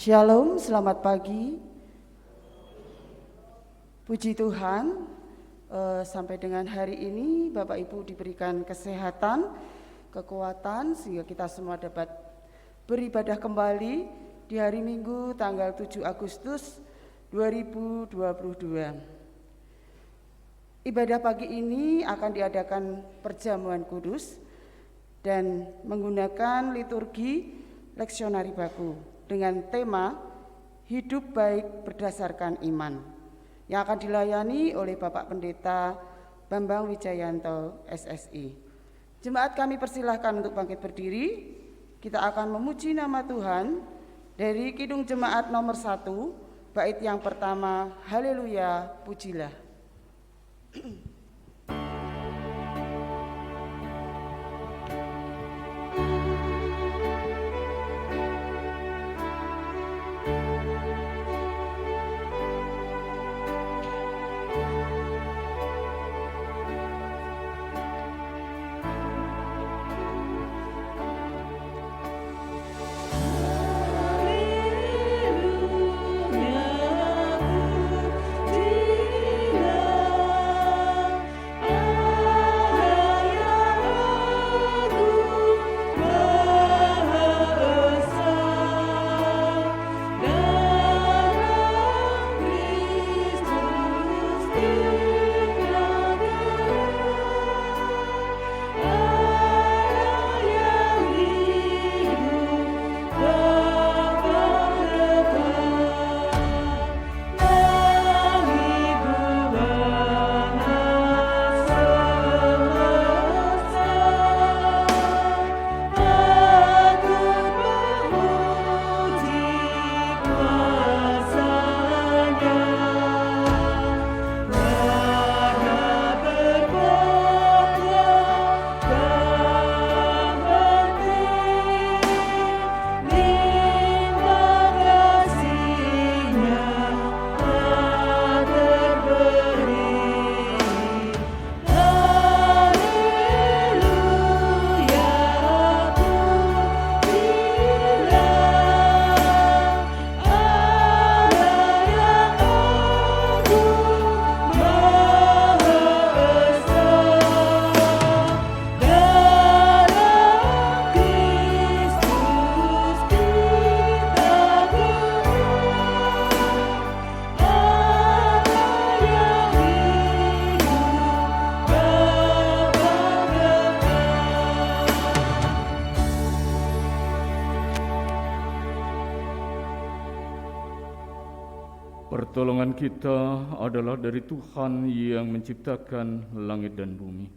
Shalom, selamat pagi. Puji Tuhan, sampai dengan hari ini Bapak Ibu diberikan kesehatan, kekuatan sehingga kita semua dapat beribadah kembali di hari Minggu tanggal 7 Agustus 2022. Ibadah pagi ini akan diadakan perjamuan kudus dan menggunakan liturgi leksionari baku dengan tema Hidup Baik Berdasarkan Iman yang akan dilayani oleh Bapak Pendeta Bambang Wijayanto SSI. Jemaat kami persilahkan untuk bangkit berdiri. Kita akan memuji nama Tuhan dari Kidung Jemaat nomor 1, bait yang pertama, Haleluya, pujilah. Pertolongan kita adalah dari Tuhan yang menciptakan langit dan bumi.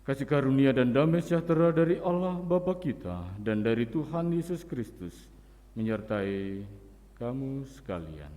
Kasih karunia dan damai sejahtera dari Allah Bapa kita dan dari Tuhan Yesus Kristus menyertai kamu sekalian.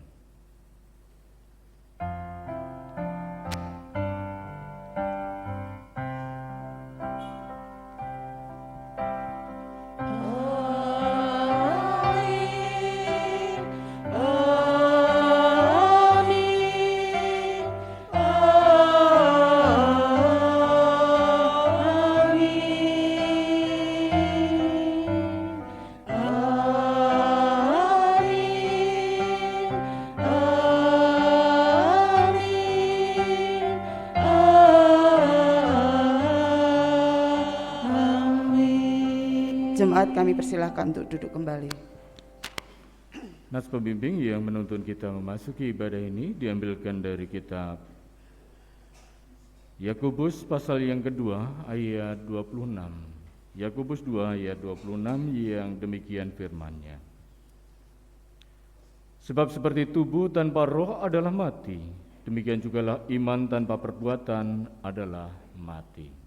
Jemaat kami persilahkan untuk duduk kembali. Nas pembimbing yang menuntun kita memasuki ibadah ini diambilkan dari kitab Yakobus pasal yang kedua ayat 26. Yakobus 2 ayat 26 yang demikian firman-Nya. Sebab seperti tubuh tanpa roh adalah mati, demikian jugalah iman tanpa perbuatan adalah mati.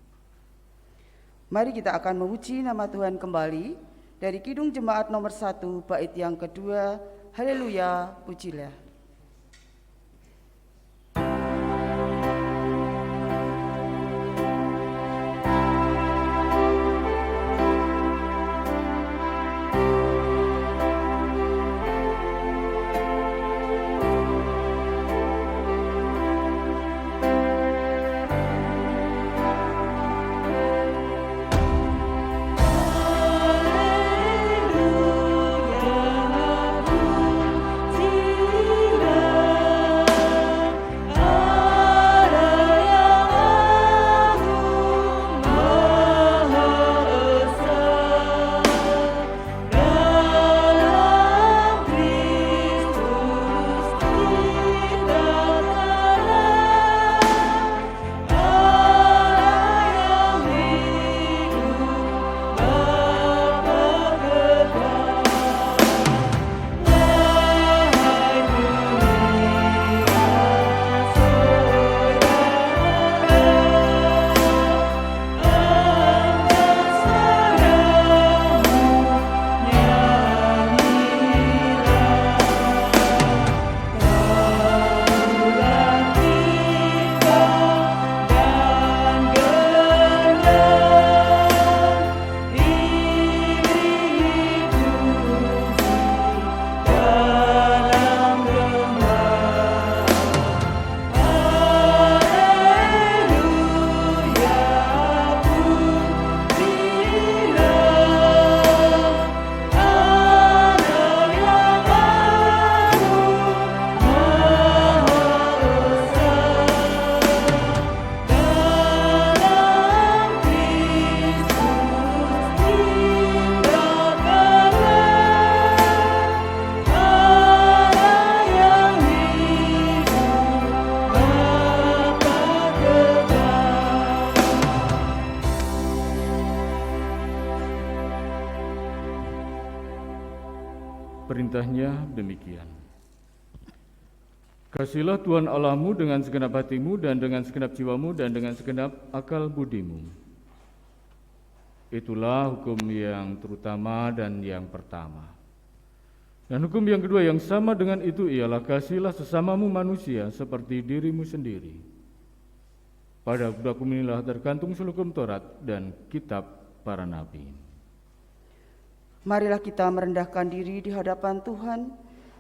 Mari kita akan memuji nama Tuhan kembali dari Kidung Jemaat nomor 1, bait yang kedua, Haleluya, pujilah. Haleluya. perintahnya demikian. Kasihilah Tuhan Allahmu dengan segenap hatimu dan dengan segenap jiwamu dan dengan segenap akal budimu. Itulah hukum yang terutama dan yang pertama. Dan hukum yang kedua yang sama dengan itu ialah kasihilah sesamamu manusia seperti dirimu sendiri. Pada hukum inilah tergantung seluruh hukum Taurat dan kitab para nabi. Marilah kita merendahkan diri di hadapan Tuhan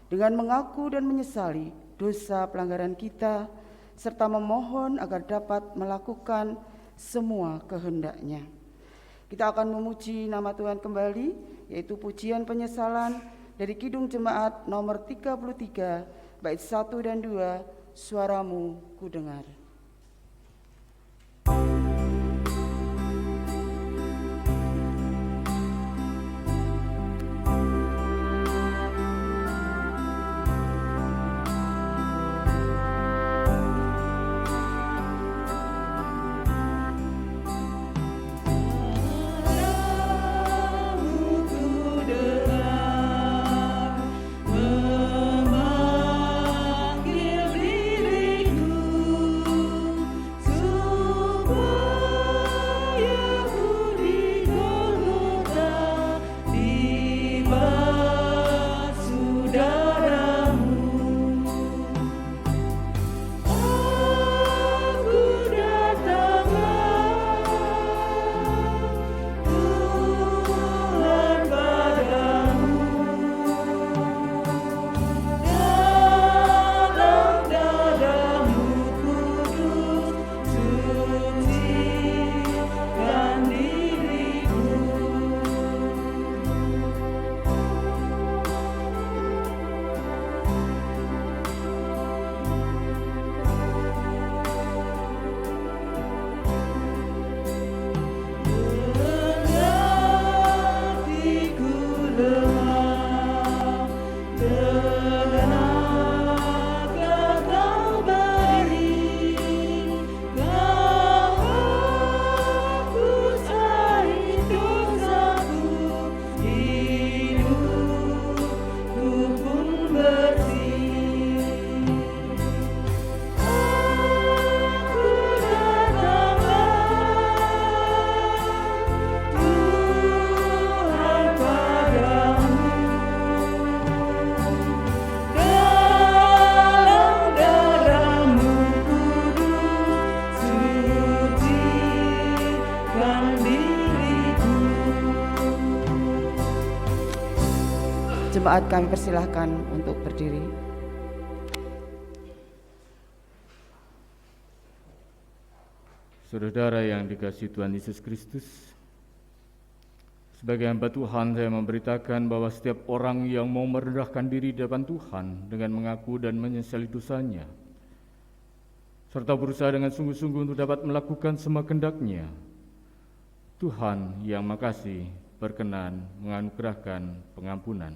dengan mengaku dan menyesali dosa pelanggaran kita, serta memohon agar dapat melakukan semua kehendak-Nya. Kita akan memuji nama Tuhan kembali, yaitu pujian penyesalan dari Kidung Jemaat nomor 33, bait 1 dan 2, suaramu ku dengar. Jemaat kami persilahkan untuk berdiri. Saudara yang dikasihi Tuhan Yesus Kristus, sebagai hamba Tuhan saya memberitakan bahwa setiap orang yang mau merendahkan diri di depan Tuhan dengan mengaku dan menyesali dosanya, serta berusaha dengan sungguh-sungguh untuk dapat melakukan semua kehendak-Nya, Tuhan yang makasih berkenan menganugerahkan pengampunan.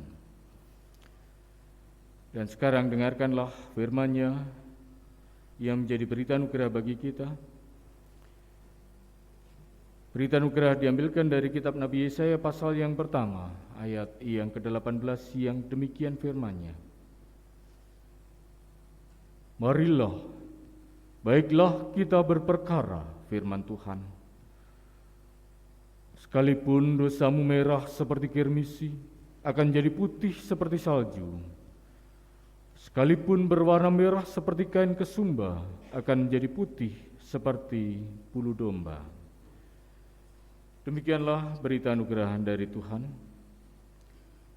Dan sekarang dengarkanlah firman-Nya yang menjadi berita anugerah bagi kita. Berita anugerah diambilkan dari kitab Nabi Yesaya pasal yang pertama, ayat yang ke-18 yang demikian firman-Nya. Marilah, baiklah kita berperkara, firman Tuhan. Sekalipun dosamu merah seperti kirmisi, akan jadi putih seperti salju. Sekalipun berwarna merah seperti kain kesumba, akan menjadi putih seperti bulu domba. Demikianlah berita anugerah dari Tuhan.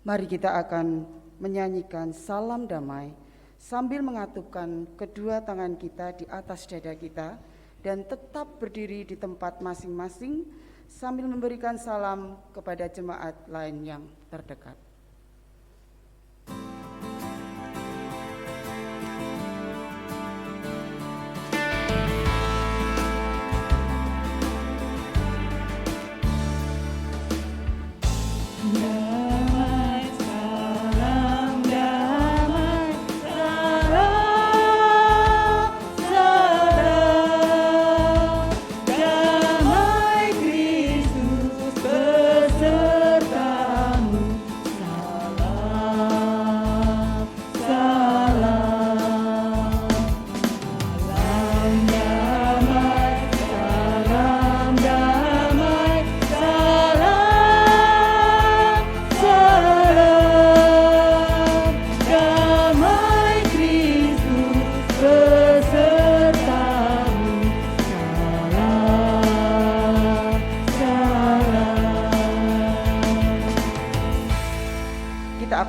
Mari kita akan menyanyikan salam damai sambil mengatupkan kedua tangan kita di atas dada kita dan tetap berdiri di tempat masing-masing sambil memberikan salam kepada jemaat lain yang terdekat.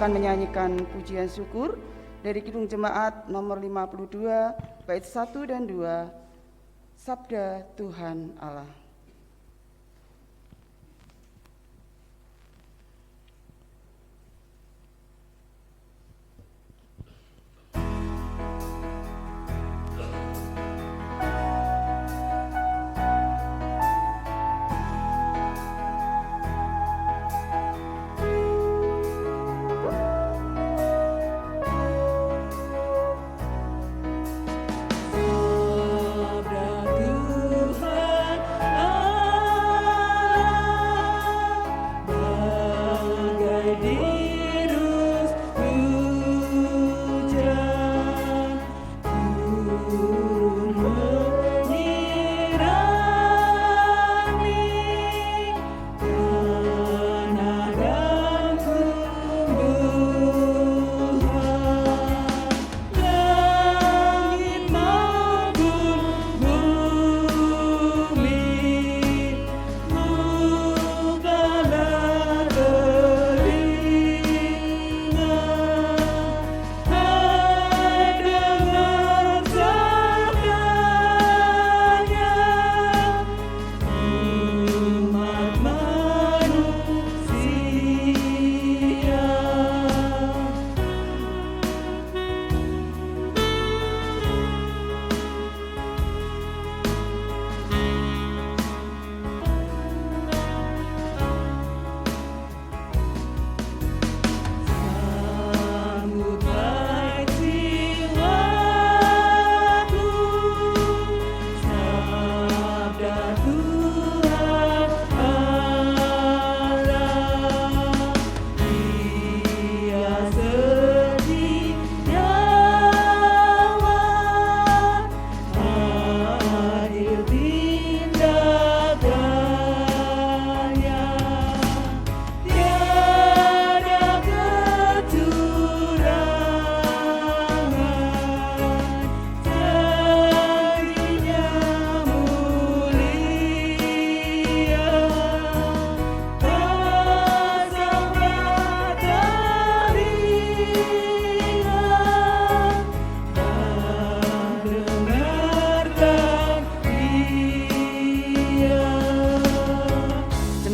akan menyanyikan pujian syukur dari Kidung Jemaat nomor 52, bait 1 dan 2, Sabda Tuhan Allah.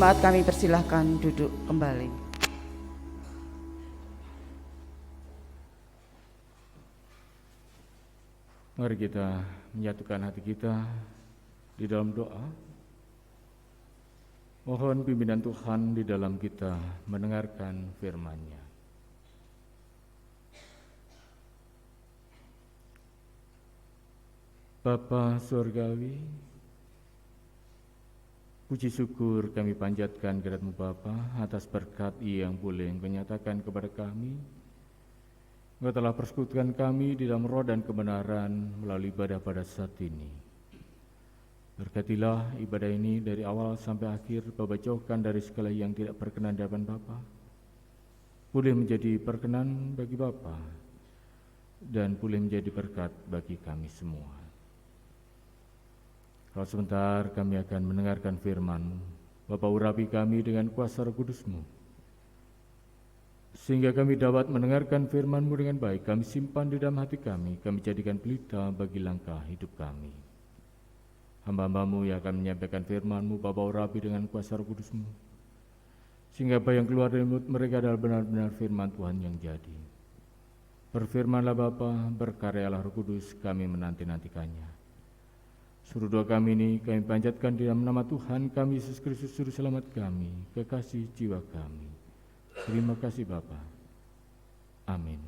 Jemaat kami persilahkan duduk kembali. Mari kita menyatukan hati kita di dalam doa. Mohon pimpinan Tuhan di dalam kita mendengarkan firman-Nya. Bapa Surgawi, puji syukur kami panjatkan kehadirat-Mu Bapa atas berkat yang boleh Engkau nyatakan kepada kami. Engkau telah persekutukan kami di dalam roh dan kebenaran melalui ibadah pada saat ini. Berkatilah ibadah ini dari awal sampai akhir, Bapa, jauhkan dari segala yang tidak berkenan di hadapan Bapa. Boleh menjadi perkenan bagi Bapa dan boleh menjadi berkat bagi kami semua. Kalau sebentar kami akan mendengarkan firman-Mu, Bapa, urapi kami dengan kuasa Roh Kudus-Mu, sehingga kami dapat mendengarkan firman-Mu dengan baik. Kami simpan di dalam hati kami jadikan pelita bagi langkah hidup kami. Hamba-Hamba-Mu yang akan menyampaikan firman-Mu, Bapa, urapi dengan kuasa Roh Kudus-Mu, sehingga apa yang keluar dari mulut mereka adalah benar-benar firman Tuhan yang jadi. Berfirmanlah Bapa, berkaryalah Roh Kudus, kami menanti-nantikannya. Suruh doa kami ini kami panjatkan di dalam nama Tuhan kami Yesus Kristus, Juru Selamat kami, kekasih jiwa kami. Terima kasih Bapa. Amin.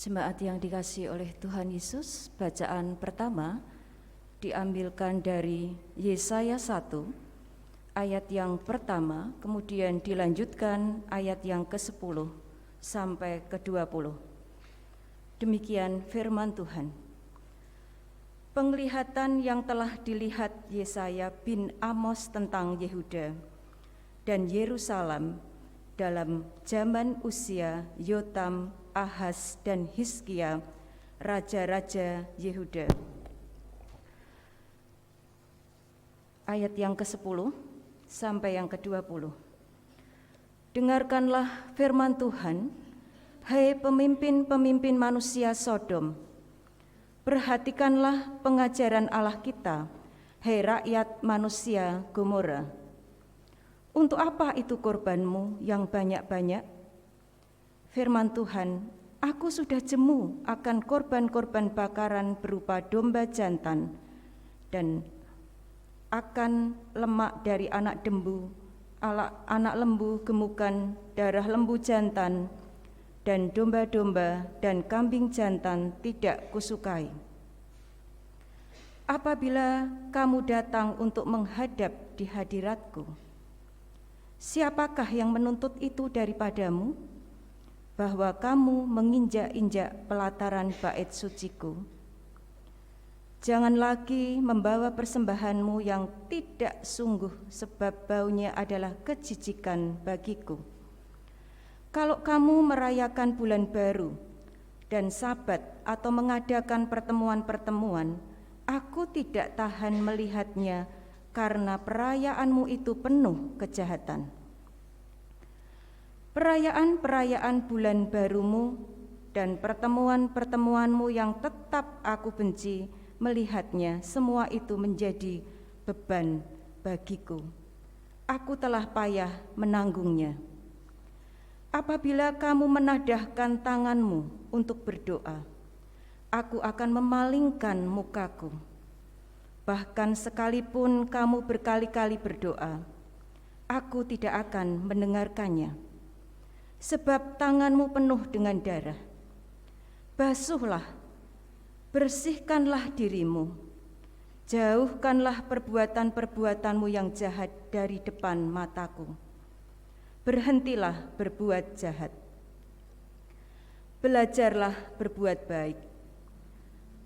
Jemaat yang dikasihi oleh Tuhan Yesus, bacaan pertama diambilkan dari Yesaya 1, ayat yang pertama, kemudian dilanjutkan ayat yang ke-10 sampai ke-20. Demikian firman Tuhan. Penglihatan yang telah dilihat Yesaya bin Amos tentang Yehuda dan Yerusalem dalam zaman usia Yotam, Ahaz, dan Hizkia, raja-raja Yehuda. Ayat yang ke-10 sampai yang ke-20. Dengarkanlah firman Tuhan, hai pemimpin-pemimpin manusia Sodom. Perhatikanlah pengajaran Allah kita, hai rakyat manusia Gomora. Untuk apa itu korbanmu yang banyak-banyak? Firman Tuhan, aku sudah jemu akan korban-korban bakaran berupa domba jantan dan akan lemak dari anak lembu gemukan, darah lembu jantan, dan domba-domba dan kambing jantan tidak kusukai. Apabila kamu datang untuk menghadap di hadiratku, siapakah yang menuntut itu daripadamu, bahwa kamu menginjak-injak pelataran bait suciku? Jangan lagi membawa persembahanmu yang tidak sungguh, sebab baunya adalah kejijikan bagiku. Kalau kamu merayakan bulan baru dan Sabat atau mengadakan pertemuan-pertemuan, aku tidak tahan melihatnya, karena perayaanmu itu penuh kejahatan. Perayaan-perayaan bulan barumu dan pertemuan-pertemuanmu yang tetap aku benci, melihatnya semua itu menjadi beban bagiku. Aku telah payah menanggungnya. Apabila kamu menadahkan tanganmu untuk berdoa, aku akan memalingkan mukaku. Bahkan sekalipun kamu berkali-kali berdoa, aku tidak akan mendengarkannya. Sebab tanganmu penuh dengan darah. Basuhlah, bersihkanlah dirimu. Jauhkanlah perbuatan-perbuatanmu yang jahat dari depan mataku. Berhentilah berbuat jahat. Belajarlah berbuat baik.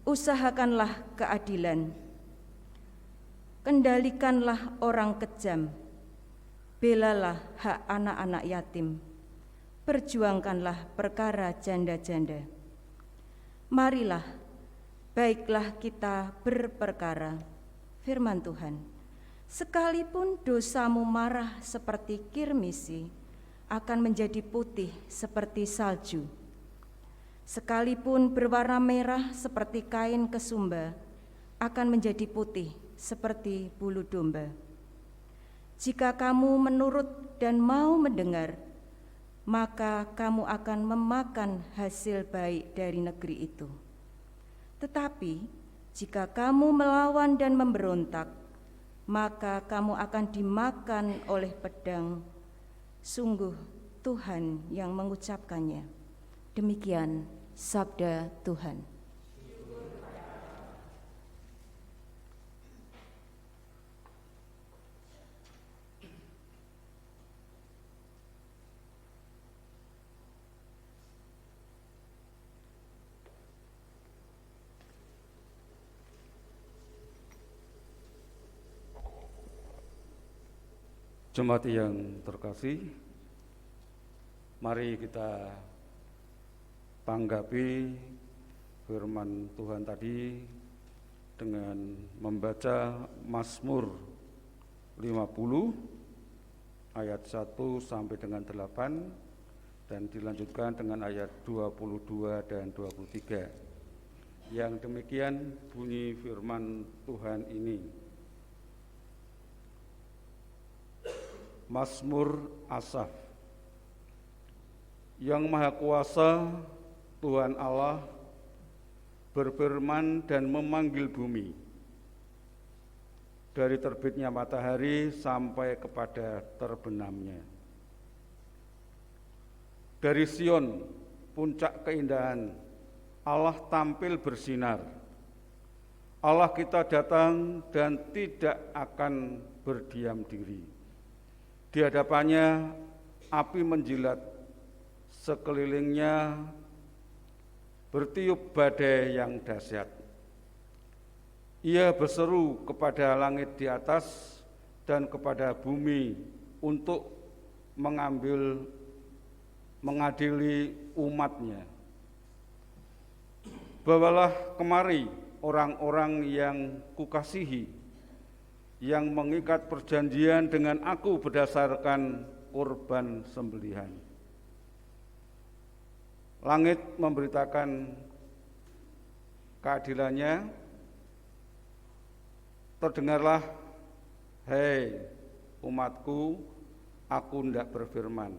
Usahakanlah keadilan. Kendalikanlah orang kejam, belalah hak anak-anak yatim, perjuangkanlah perkara janda-janda. Marilah, baiklah kita berperkara, firman Tuhan. Sekalipun dosamu marah seperti kirmisi, akan menjadi putih seperti salju. Sekalipun berwarna merah seperti kain kesumba, akan menjadi putih seperti bulu domba. Jika kamu menurut dan mau mendengar, maka kamu akan memakan hasil baik dari negeri itu. Tetapi jika kamu melawan dan memberontak, maka kamu akan dimakan oleh pedang. Sungguh Tuhan yang mengucapkannya. Demikian sabda Tuhan. Jemaat yang terkasih, mari kita tanggapi firman Tuhan tadi dengan membaca Mazmur 50 ayat 1 sampai dengan 8 dan dilanjutkan dengan ayat 22 dan 23. Yang demikian bunyi firman Tuhan ini. Mazmur Asaf. Yang Maha Kuasa Tuhan Allah berfirman dan memanggil bumi, dari terbitnya matahari sampai kepada terbenamnya. Dari Sion, puncak keindahan, Allah tampil bersinar. Allah kita datang dan tidak akan berdiam diri. Di hadapannya api menjilat, sekelilingnya bertiup badai yang dahsyat. Ia berseru kepada langit di atas dan kepada bumi untuk mengambil mengadili umatnya. Bawalah kemari orang-orang yang kukasihi, yang mengikat perjanjian dengan aku berdasarkan kurban sembelihan. Langit memberitakan keadilannya, terdengarlah, hei umatku, aku hendak berfirman.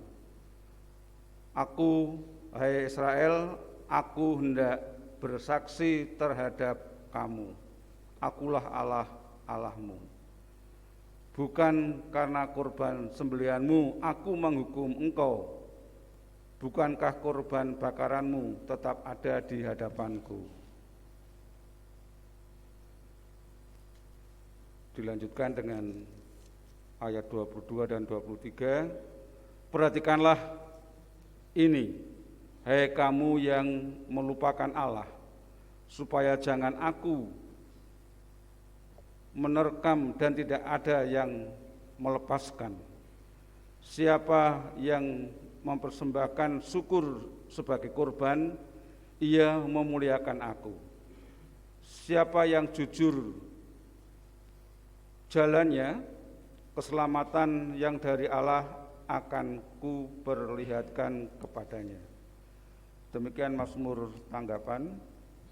Aku, hai Israel, aku hendak bersaksi terhadap kamu. Akulah Allah, Allahmu. Bukan karena kurban sembelihanmu aku menghukum engkau. Bukankah kurban bakaranmu tetap ada di hadapanku? Dilanjutkan dengan ayat 22 dan 23. Perhatikanlah ini, hai kamu yang melupakan Allah, supaya jangan aku menerkam dan tidak ada yang melepaskan. Siapa yang mempersembahkan syukur sebagai kurban, ia memuliakan aku. Siapa yang jujur jalannya, keselamatan yang dari Allah akan ku perlihatkan kepadanya. Demikian Mazmur tanggapan.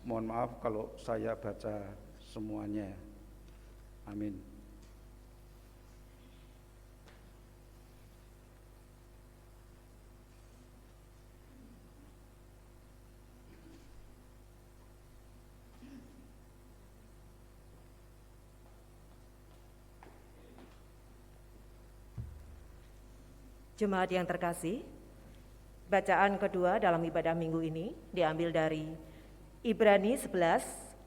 Mohon maaf kalau saya baca semuanya. Amin. Jemaat yang terkasih, bacaan kedua dalam ibadah minggu ini diambil dari Ibrani 11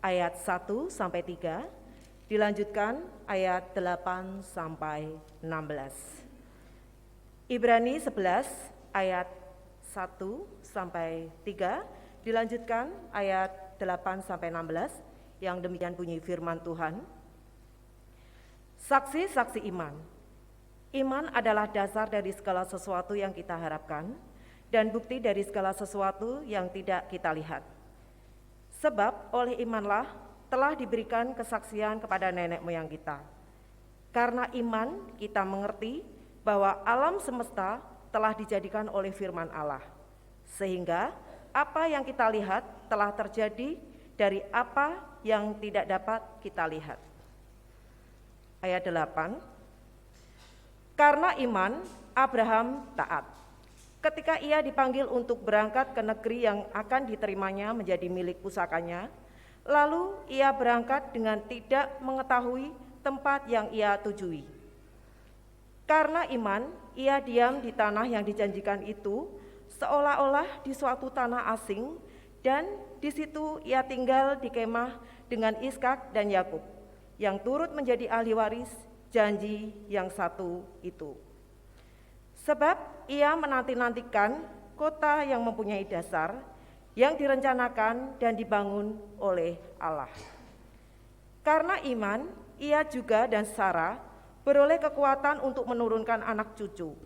ayat 1 sampai 3, dilanjutkan ayat 8 sampai 16. Ibrani 11 ayat 1 sampai 3, dilanjutkan ayat 8 sampai 16, yang demikian bunyi firman Tuhan. Saksi-saksi iman. Iman adalah dasar dari segala sesuatu yang kita harapkan dan bukti dari segala sesuatu yang tidak kita lihat. Sebab oleh imanlah telah diberikan kesaksian kepada nenek moyang kita. Karena iman kita mengerti bahwa alam semesta telah dijadikan oleh firman Allah. Sehingga apa yang kita lihat telah terjadi dari apa yang tidak dapat kita lihat. Ayat 8. Karena iman, Abraham taat. Ketika ia dipanggil untuk berangkat ke negeri yang akan diterimanya menjadi milik pusakanya, lalu ia berangkat dengan tidak mengetahui tempat yang ia tujui. Karena iman, ia diam di tanah yang dijanjikan itu, seolah-olah di suatu tanah asing, dan di situ ia tinggal di kemah dengan Ishak dan Yakub, yang turut menjadi ahli waris janji yang satu itu. Sebab ia menanti-nantikan kota yang mempunyai dasar, yang direncanakan dan dibangun oleh Allah. Karena iman, ia juga dan Sarah beroleh kekuatan untuk menurunkan anak cucu,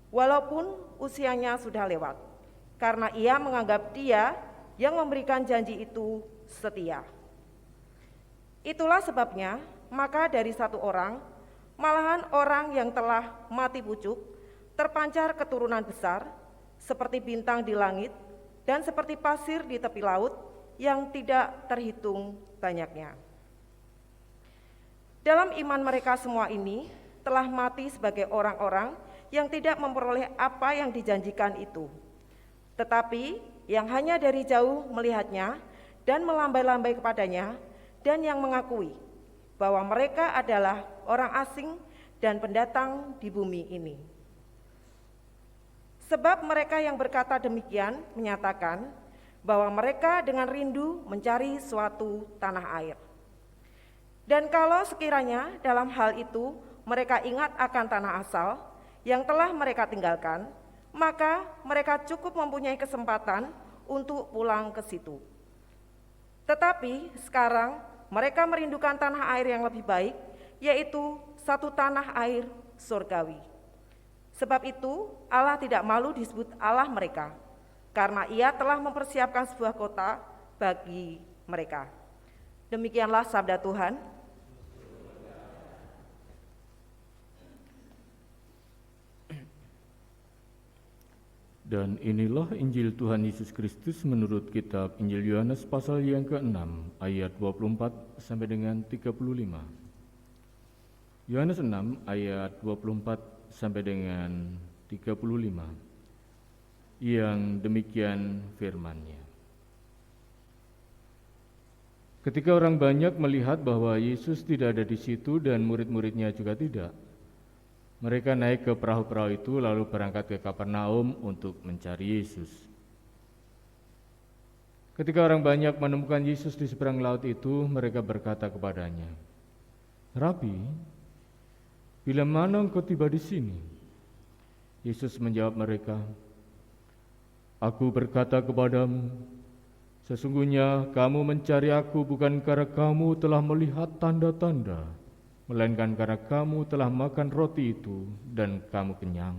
walaupun usianya sudah lewat, karena ia menganggap Dia yang memberikan janji itu setia. Itulah sebabnya, maka dari satu orang, malahan orang yang telah mati pucuk, terpancar keturunan besar, seperti bintang di langit, dan seperti pasir di tepi laut, yang tidak terhitung banyaknya. Dalam iman mereka semua ini, telah mati sebagai orang-orang yang tidak memperoleh apa yang dijanjikan itu, tetapi yang hanya dari jauh melihatnya, dan melambai-lambai kepadanya, dan yang mengakui bahwa mereka adalah orang asing dan pendatang di bumi ini. Sebab mereka yang berkata demikian menyatakan bahwa mereka dengan rindu mencari suatu tanah air. Dan kalau sekiranya dalam hal itu mereka ingat akan tanah asal yang telah mereka tinggalkan, maka mereka cukup mempunyai kesempatan untuk pulang ke situ. Tetapi sekarang mereka merindukan tanah air yang lebih baik, yaitu satu tanah air surgawi. Sebab itu Allah tidak malu disebut Allah mereka, karena Ia telah mempersiapkan sebuah kota bagi mereka. Demikianlah sabda Tuhan. Dan inilah Injil Tuhan Yesus Kristus menurut kitab Injil Yohanes pasal yang ke-6 ayat 24 sampai dengan 35. Yohanes 6 ayat 24 sampai dengan 35. Yang demikian firman-Nya. Ketika orang banyak melihat bahwa Yesus tidak ada di situ dan murid-muridnya juga tidak, mereka naik ke perahu-perahu itu lalu berangkat ke Kapernaum untuk mencari Yesus. Ketika orang banyak menemukan Yesus di seberang laut itu, mereka berkata kepadanya, "Rabi, bila mana engkau tiba di sini?" Yesus menjawab mereka, "Aku berkata kepadamu, sesungguhnya kamu mencari Aku bukan karena kamu telah melihat tanda-tanda, melainkan karena kamu telah makan roti itu dan kamu kenyang.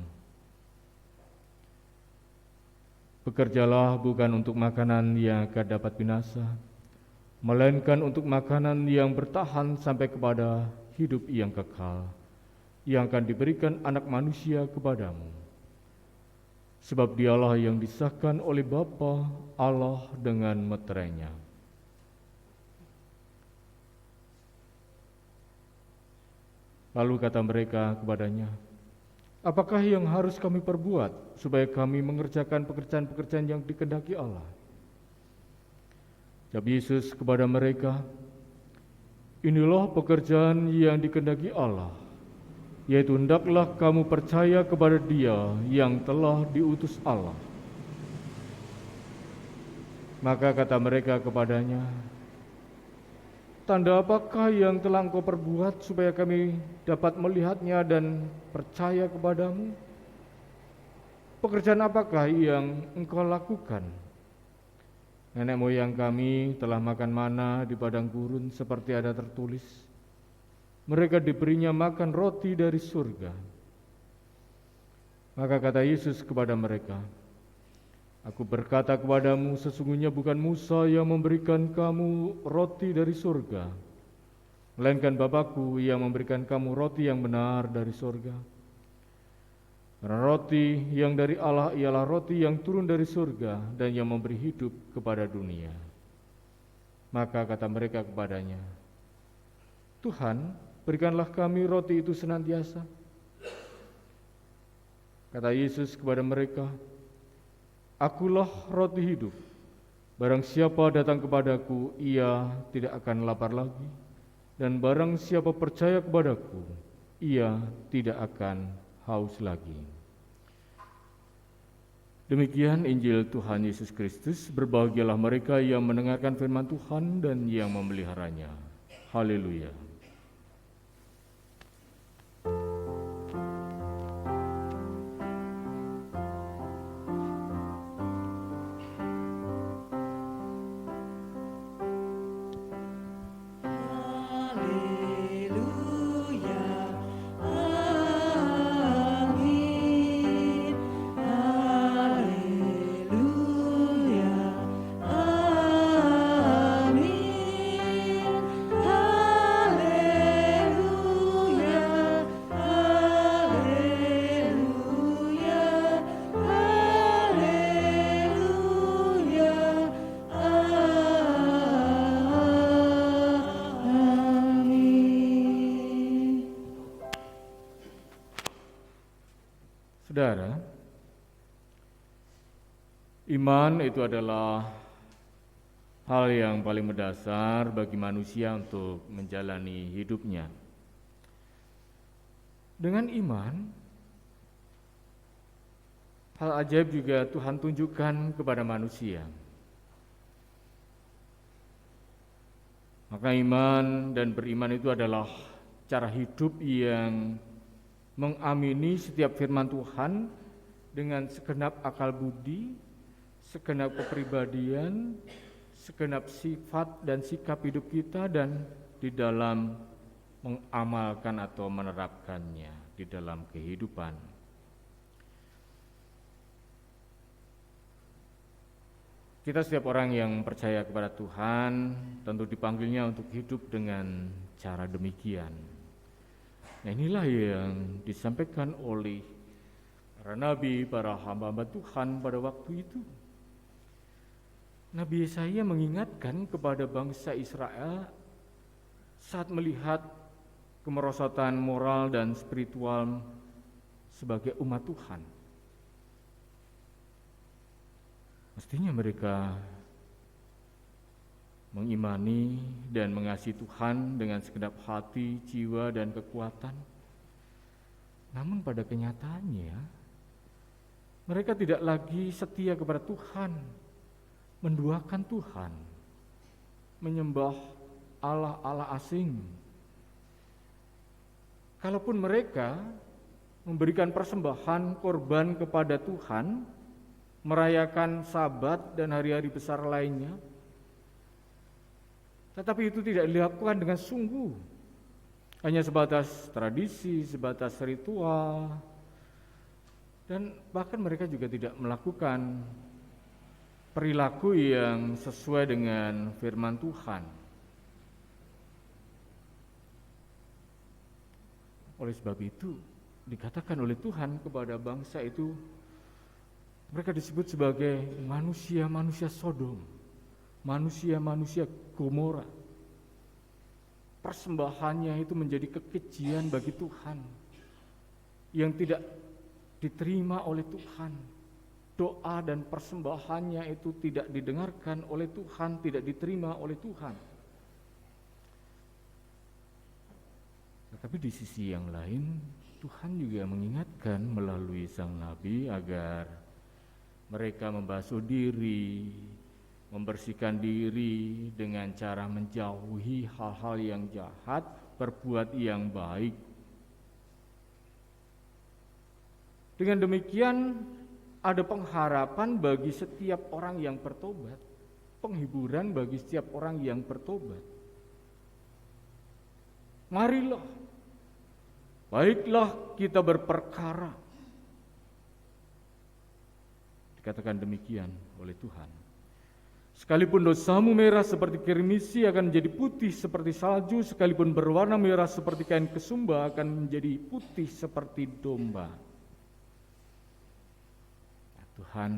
Bekerjalah bukan untuk makanan yang akan dapat binasa, melainkan untuk makanan yang bertahan sampai kepada hidup yang kekal, yang akan diberikan Anak Manusia kepadamu. Sebab Dialah yang disahkan oleh Bapa Allah dengan meterainya." Lalu kata mereka kepadanya, "Apakah yang harus kami perbuat supaya kami mengerjakan pekerjaan-pekerjaan yang dikehendaki Allah?" Jawab Yesus kepada mereka, "Inilah pekerjaan yang dikehendaki Allah, yaitu hendaklah kamu percaya kepada Dia yang telah diutus Allah." Maka kata mereka kepadanya, "Tanda apakah yang telah Engkau perbuat supaya kami dapat melihatnya dan percaya kepadamu? Pekerjaan apakah yang Engkau lakukan? Nenek moyang kami telah makan mana di padang gurun seperti ada tertulis, mereka diberinya makan roti dari surga." Maka kata Yesus kepada mereka, "Aku berkata kepadamu, sesungguhnya bukan Musa yang memberikan kamu roti dari surga, melainkan Bapa-Ku yang memberikan kamu roti yang benar dari surga. Karena roti yang dari Allah ialah roti yang turun dari surga dan yang memberi hidup kepada dunia." Maka kata mereka kepadanya, "Tuhan, berikanlah kami roti itu senantiasa." Kata Yesus kepada mereka, "Akulah roti hidup. Barang siapa datang kepadaku, ia tidak akan lapar lagi. Dan barang siapa percaya kepadaku, ia tidak akan haus lagi." Demikian Injil Tuhan Yesus Kristus. Berbahagialah mereka yang mendengarkan firman Tuhan dan yang memeliharanya. Haleluya. Saudara, iman itu adalah hal yang paling mendasar bagi manusia untuk menjalani hidupnya. Dengan iman, hal ajaib juga Tuhan tunjukkan kepada manusia. Maka iman dan beriman itu adalah cara hidup yang mengamini setiap firman Tuhan dengan segenap akal budi, segenap kepribadian, segenap sifat dan sikap hidup kita, dan di dalam mengamalkan atau menerapkannya di dalam kehidupan. Kita setiap orang yang percaya kepada Tuhan tentu dipanggilnya untuk hidup dengan cara demikian. Nah, inilah yang disampaikan oleh para nabi, para hamba-hamba Tuhan pada waktu itu. Nabi Yesaya mengingatkan kepada bangsa Israel saat melihat kemerosotan moral dan spiritual sebagai umat Tuhan. Mestinya mereka mengimani dan mengasihi Tuhan dengan segenap hati, jiwa, dan kekuatan. Namun pada kenyataannya, mereka tidak lagi setia kepada Tuhan, menduakan Tuhan, menyembah Allah-Allah asing. Kalaupun mereka memberikan persembahan korban kepada Tuhan, merayakan Sabat dan hari-hari besar lainnya, tetapi itu tidak dilakukan dengan sungguh, hanya sebatas tradisi, sebatas ritual, dan bahkan mereka juga tidak melakukan perilaku yang sesuai dengan firman Tuhan. Oleh sebab itu, dikatakan oleh Tuhan kepada bangsa itu, mereka disebut sebagai manusia-manusia Sodom, manusia-manusia Gomora. Persembahannya itu menjadi kekejian bagi Tuhan, yang tidak diterima oleh Tuhan. Doa dan persembahannya itu tidak didengarkan oleh Tuhan, tidak diterima oleh Tuhan. Tetapi di sisi yang lain, Tuhan juga mengingatkan melalui sang nabi agar mereka membasuh diri, membersihkan diri dengan cara menjauhi hal-hal yang jahat, berbuat yang baik. Dengan demikian, ada pengharapan bagi setiap orang yang bertobat, penghiburan bagi setiap orang yang bertobat. Marilah, baiklah kita berperkara. Dikatakan demikian oleh Tuhan. Sekalipun dosamu merah seperti kirmisi akan menjadi putih seperti salju, sekalipun berwarna merah seperti kain kesumba akan menjadi putih seperti domba. Nah, Tuhan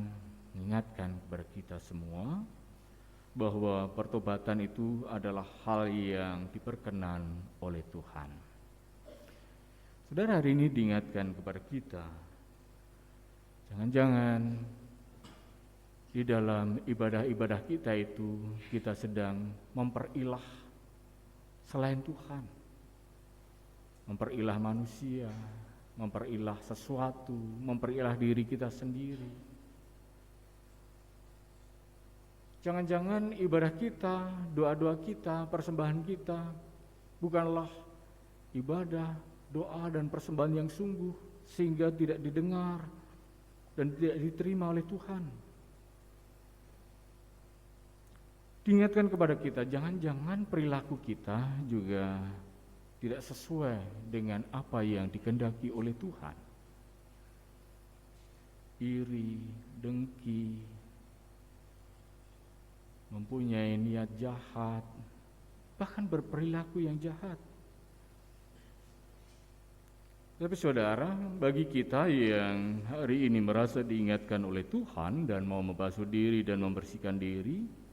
mengingatkan kepada kita semua bahwa pertobatan itu adalah hal yang diperkenan oleh Tuhan. Saudara, hari ini diingatkan kepada kita, jangan-jangan di dalam ibadah-ibadah kita itu kita sedang memperilah selain Tuhan, memperilah manusia, memperilah sesuatu, memperilah diri kita sendiri. Jangan-jangan ibadah kita, doa-doa kita, persembahan kita bukanlah ibadah, doa dan persembahan yang sungguh, sehingga tidak didengar dan tidak diterima oleh Tuhan. Diingatkan kepada kita, jangan-jangan perilaku kita juga tidak sesuai dengan apa yang dikehendaki oleh Tuhan. Iri, dengki, mempunyai niat jahat, bahkan berperilaku yang jahat. Tapi saudara, bagi kita yang hari ini merasa diingatkan oleh Tuhan dan mau membasuh diri dan membersihkan diri,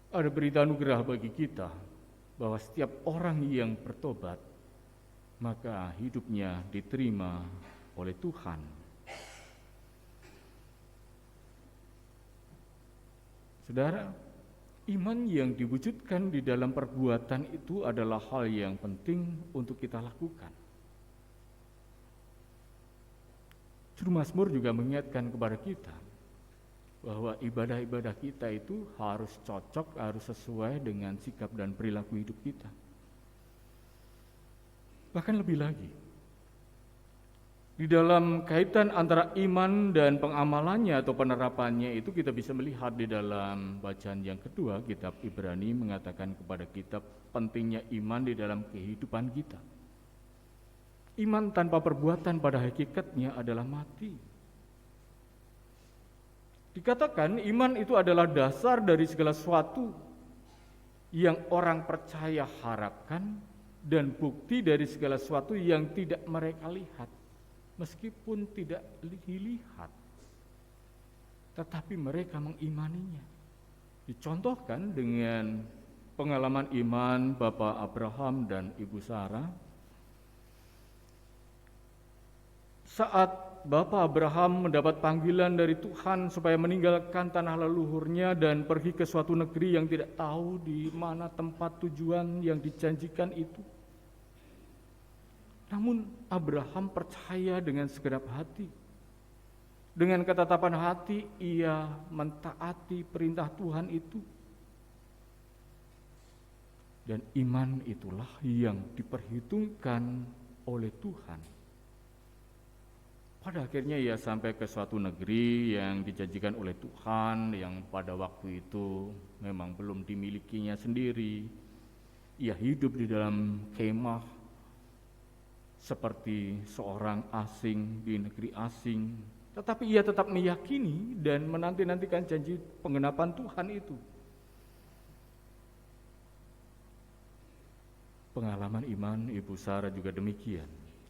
ada berita anugerah bagi kita bahwa setiap orang yang bertobat, maka hidupnya diterima oleh Tuhan. Saudara, iman yang diwujudkan di dalam perbuatan itu adalah hal yang penting untuk kita lakukan. Juru Mazmur juga mengingatkan kepada kita bahwa ibadah-ibadah kita itu harus cocok, harus sesuai dengan sikap dan perilaku hidup kita. Bahkan lebih lagi, di dalam kaitan antara iman dan pengamalannya atau penerapannya itu kita bisa melihat di dalam bacaan yang kedua, kitab Ibrani mengatakan kepada kita pentingnya iman di dalam kehidupan kita. Iman tanpa perbuatan pada hakikatnya adalah mati. Dikatakan iman itu adalah dasar dari segala sesuatu yang orang percaya harapkan dan bukti dari segala sesuatu yang tidak mereka lihat, meskipun tidak dilihat, tetapi mereka mengimaninya. Dicontohkan dengan pengalaman iman Bapak Abraham dan Ibu Sarah. Saat Bapak Abraham mendapat panggilan dari Tuhan supaya meninggalkan tanah leluhurnya dan pergi ke suatu negeri yang tidak tahu di mana tempat tujuan yang dijanjikan itu. Namun Abraham percaya dengan segenap hati. Dengan ketetapan hati ia mentaati perintah Tuhan itu. Dan iman itulah yang diperhitungkan oleh Tuhan. Pada akhirnya ia sampai ke suatu negeri yang dijanjikan oleh Tuhan, yang pada waktu itu memang belum dimilikinya sendiri. Ia hidup di dalam kemah seperti seorang asing di negeri asing, tetapi ia tetap meyakini dan menanti-nantikan janji penggenapan Tuhan itu. Pengalaman iman Ibu Sarah juga demikian.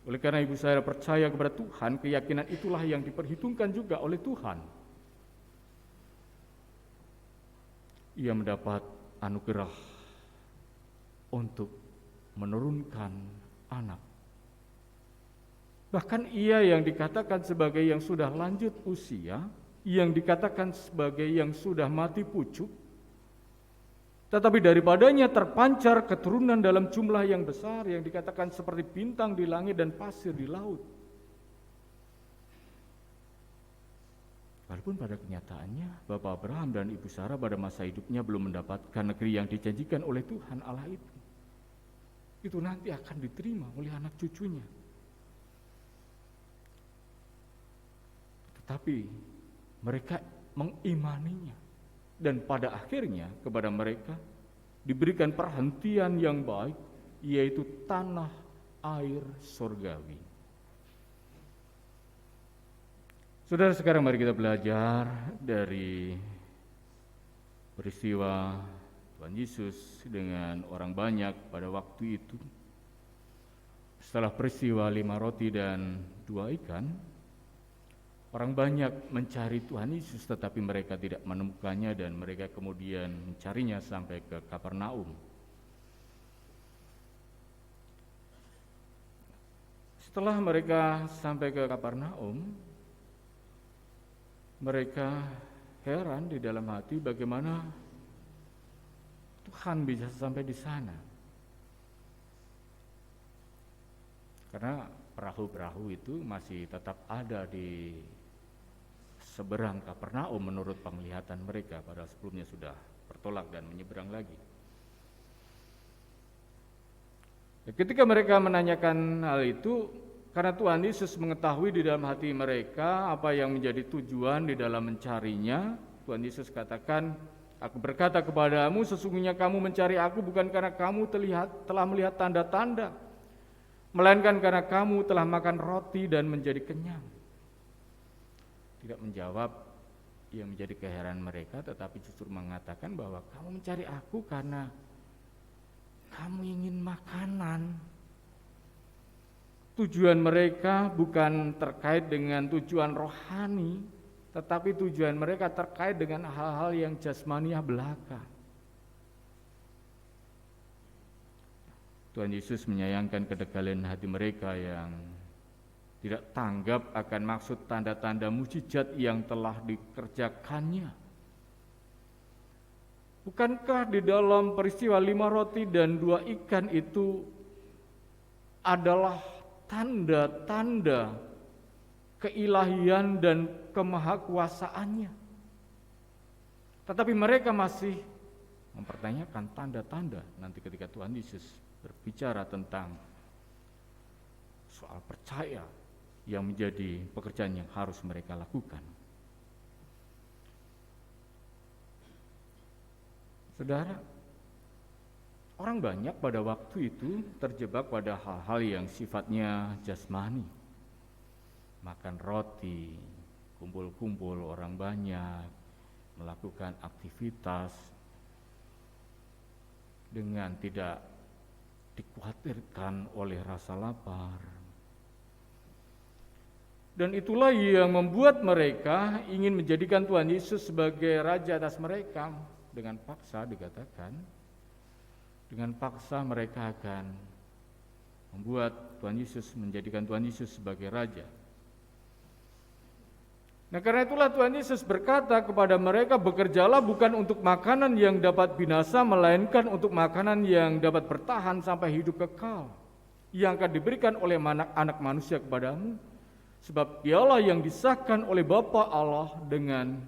Oleh karena Ibu Sarah percaya kepada Tuhan, keyakinan itulah yang diperhitungkan juga oleh Tuhan. Ia mendapat anugerah untuk menurunkan anak. Bahkan ia yang dikatakan sebagai yang sudah lanjut usia, yang dikatakan sebagai yang sudah mati pucuk, tetapi daripadanya terpancar keturunan dalam jumlah yang besar yang dikatakan seperti bintang di langit dan pasir di laut. Walaupun pada kenyataannya Bapak Abraham dan Ibu Sarah pada masa hidupnya belum mendapatkan negeri yang dijanjikan oleh Tuhan Allah itu. Itu nanti akan diterima oleh anak cucunya. Tetapi mereka mengimaninya. Dan pada akhirnya kepada mereka diberikan perhentian yang baik, yaitu tanah air surgawi. Saudara, sekarang mari kita belajar dari peristiwa Tuhan Yesus dengan orang banyak pada waktu itu. Setelah peristiwa 5 roti dan 2 ikan, orang banyak mencari Tuhan Yesus tetapi mereka tidak menemukannya dan mereka kemudian mencarinya sampai ke Kapernaum. Setelah mereka sampai ke Kapernaum, mereka heran di dalam hati bagaimana Tuhan bisa sampai di sana. Karena perahu-perahu itu masih tetap ada di seberang Kapernaum menurut penglihatan mereka, padahal sebelumnya sudah bertolak dan menyeberang lagi. Ketika mereka menanyakan hal itu, karena Tuhan Yesus mengetahui di dalam hati mereka apa yang menjadi tujuan di dalam mencarinya, Tuhan Yesus katakan, "Aku berkata kepadamu, sesungguhnya kamu mencari aku bukan karena kamu telah melihat tanda-tanda, melainkan karena kamu telah makan roti dan menjadi kenyang." Tidak menjawab yang menjadi keheranan mereka, tetapi justru mengatakan bahwa kamu mencari aku karena kamu ingin makanan. Tujuan mereka bukan terkait dengan tujuan rohani, tetapi tujuan mereka terkait dengan hal-hal yang jasmaniah belaka. Tuhan Yesus menyayangkan kedekalan hati mereka yang tidak tanggap akan maksud tanda-tanda mukjizat yang telah dikerjakannya. Bukankah di dalam peristiwa 5 roti dan 2 ikan itu adalah tanda-tanda keilahian dan kemahakuasaannya? Tetapi mereka masih mempertanyakan tanda-tanda nanti ketika Tuhan Yesus berbicara tentang soal percaya yang menjadi pekerjaan yang harus mereka lakukan. Saudara, orang banyak pada waktu itu terjebak pada hal-hal yang sifatnya jasmani. Makan roti, kumpul-kumpul orang banyak, melakukan aktivitas dengan tidak dikhawatirkan oleh rasa lapar. Dan itulah yang membuat mereka ingin menjadikan Tuhan Yesus sebagai raja atas mereka. Dengan paksa dikatakan, dengan paksa mereka akan membuat Tuhan Yesus, menjadikan Tuhan Yesus sebagai raja. Nah, karena itulah Tuhan Yesus berkata kepada mereka, bekerjalah bukan untuk makanan yang dapat binasa, melainkan untuk makanan yang dapat bertahan sampai hidup kekal, yang akan diberikan oleh anak manusia kepadamu, sebab dialah yang disahkan oleh Bapa Allah dengan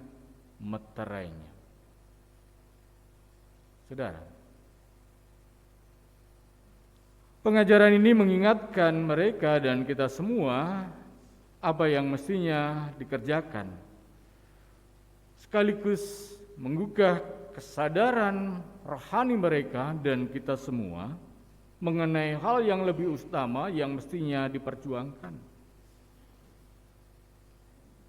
meterainya. Saudara, pengajaran ini mengingatkan mereka dan kita semua apa yang mestinya dikerjakan, sekaligus menggugah kesadaran rohani mereka dan kita semua mengenai hal yang lebih utama yang mestinya diperjuangkan.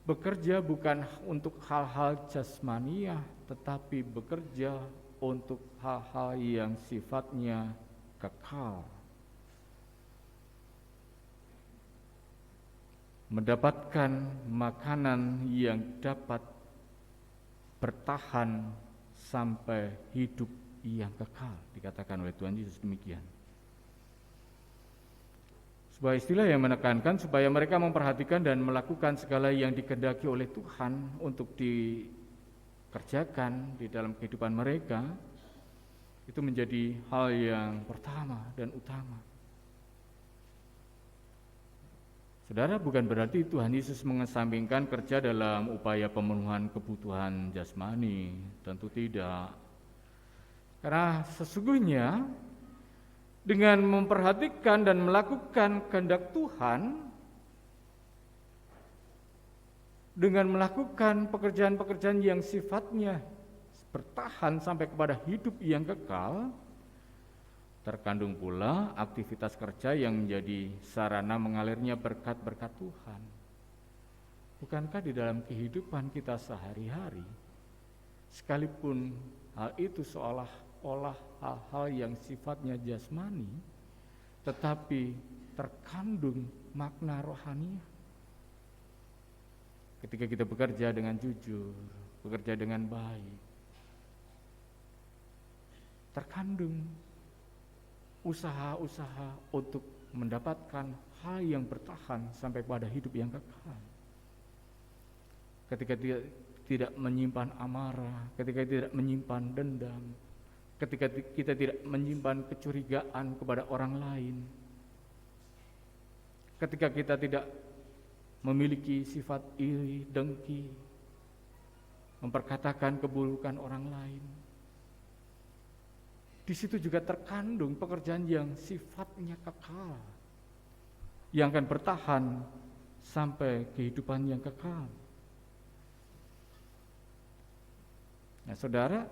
Bekerja bukan untuk hal-hal jasmaniah, tetapi bekerja untuk hal-hal yang sifatnya kekal. Mendapatkan makanan yang dapat bertahan sampai hidup yang kekal, dikatakan oleh Tuhan Yesus demikian. Sebuah istilah yang menekankan supaya mereka memperhatikan dan melakukan segala yang dikehendaki oleh Tuhan untuk dikerjakan di dalam kehidupan mereka, itu menjadi hal yang pertama dan utama. Saudara, bukan berarti Tuhan Yesus mengesampingkan kerja dalam upaya pemenuhan kebutuhan jasmani, tentu tidak. Karena sesungguhnya dengan memperhatikan dan melakukan kehendak Tuhan, dengan melakukan pekerjaan-pekerjaan yang sifatnya bertahan sampai kepada hidup yang kekal, terkandung pula aktivitas kerja yang menjadi sarana mengalirnya berkat-berkat Tuhan. Bukankah di dalam kehidupan kita sehari-hari, sekalipun hal itu seolah-olah hal-hal yang sifatnya jasmani, tetapi terkandung makna rohani. Ketika kita bekerja dengan jujur, bekerja dengan baik, terkandung usaha-usaha untuk mendapatkan hal yang bertahan sampai pada hidup yang kekal. Ketika tidak menyimpan amarah, ketika tidak menyimpan dendam, ketika kita tidak menyimpan kecurigaan kepada orang lain, ketika kita tidak memiliki sifat iri, dengki, memperkatakan keburukan orang lain, di situ juga terkandung pekerjaan yang sifatnya kekal, yang akan bertahan sampai kehidupan yang kekal. Nah, saudara,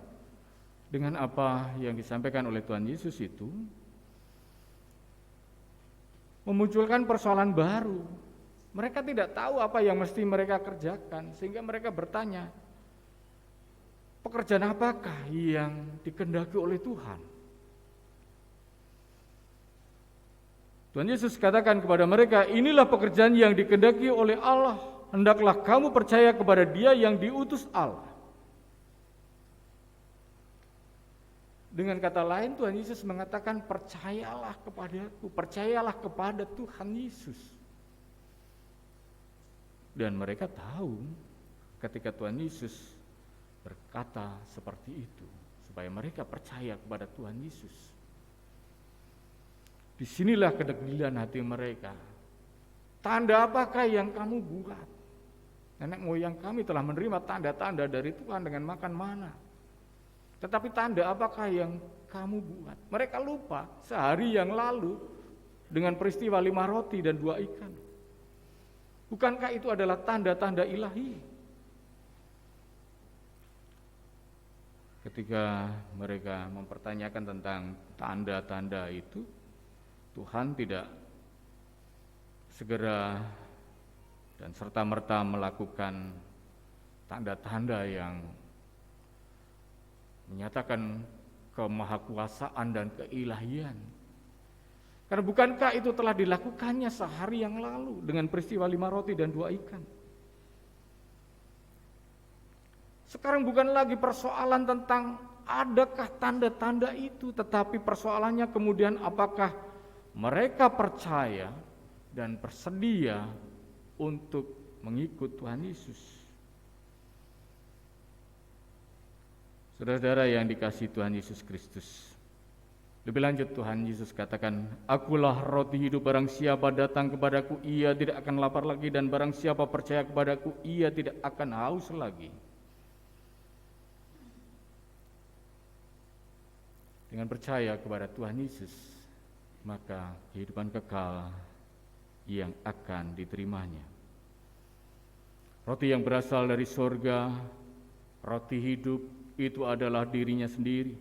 dengan apa yang disampaikan oleh Tuhan Yesus itu memunculkan persoalan baru. Mereka tidak tahu apa yang mesti mereka kerjakan, sehingga mereka bertanya, pekerjaan apakah yang dikehendaki oleh Tuhan? Tuhan Yesus katakan kepada mereka, inilah pekerjaan yang dikehendaki oleh Allah. Hendaklah kamu percaya kepada Dia yang diutus Allah. Dengan kata lain, Tuhan Yesus mengatakan, percayalah kepadaku, percayalah kepada Tuhan Yesus. Dan mereka tahu ketika Tuhan Yesus berkata seperti itu, supaya mereka percaya kepada Tuhan Yesus. Disinilah kedegilan hati mereka. Tanda apakah yang kamu buat? Nenek moyang kami telah menerima tanda-tanda dari Tuhan dengan makan mana. Tetapi tanda apakah yang kamu buat? Mereka lupa sehari yang lalu dengan peristiwa 5 roti dan 2 ikan. Bukankah itu adalah tanda-tanda ilahi? Ketika mereka mempertanyakan tentang tanda-tanda itu, Tuhan tidak segera dan serta-merta melakukan tanda-tanda yang menyatakan kemahakuasaan dan keilahian. Karena bukankah itu telah dilakukannya sehari yang lalu dengan peristiwa 5 roti dan 2 ikan? Sekarang bukan lagi persoalan tentang adakah tanda-tanda itu, tetapi persoalannya kemudian apakah mereka percaya dan bersedia untuk mengikut Tuhan Yesus. Saudara-saudara yang dikasihi Tuhan Yesus Kristus, lebih lanjut Tuhan Yesus katakan, "Akulah roti hidup, barang siapa datang kepadaku ia tidak akan lapar lagi, dan barang siapa percaya kepadaku ia tidak akan haus lagi." Dengan percaya kepada Tuhan Yesus, maka kehidupan kekal yang akan diterimanya. Roti yang berasal dari sorga, roti hidup, itu adalah dirinya sendiri.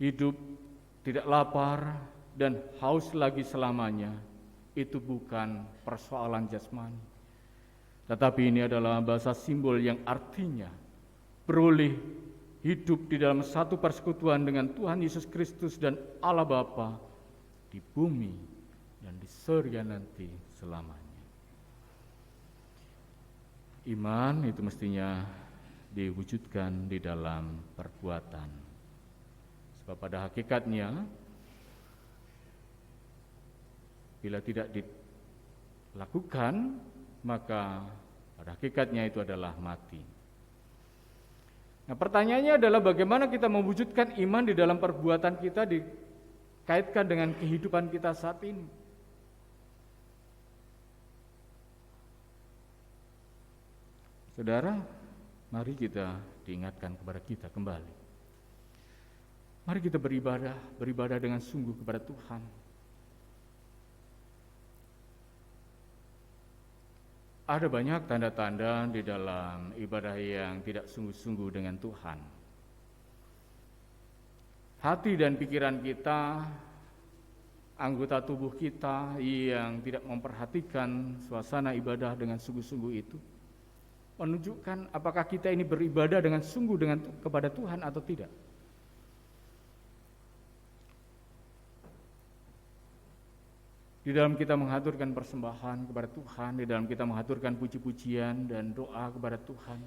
Hidup tidak lapar dan haus lagi selamanya, itu bukan persoalan jasmani. Tetapi ini adalah bahasa simbol yang artinya beroleh hidup di dalam satu persekutuan dengan Tuhan Yesus Kristus dan Allah Bapa di bumi dan di surga nanti selamanya. Iman itu mestinya diwujudkan di dalam perbuatan. Sebab pada hakikatnya, bila tidak dilakukan, maka pada hakikatnya itu adalah mati. Nah, pertanyaannya adalah bagaimana kita mewujudkan iman di dalam perbuatan kita dikaitkan dengan kehidupan kita saat ini. Saudara, mari kita diingatkan kepada kita kembali. Mari kita beribadah dengan sungguh kepada Tuhan. Ada banyak tanda-tanda di dalam ibadah yang tidak sungguh-sungguh dengan Tuhan. Hati dan pikiran kita, anggota tubuh kita yang tidak memperhatikan suasana ibadah dengan sungguh-sungguh itu, menunjukkan apakah kita ini beribadah dengan sungguh kepada Tuhan atau tidak. Di dalam kita mengaturkan persembahan kepada Tuhan, di dalam kita mengaturkan puji-pujian dan doa kepada Tuhan,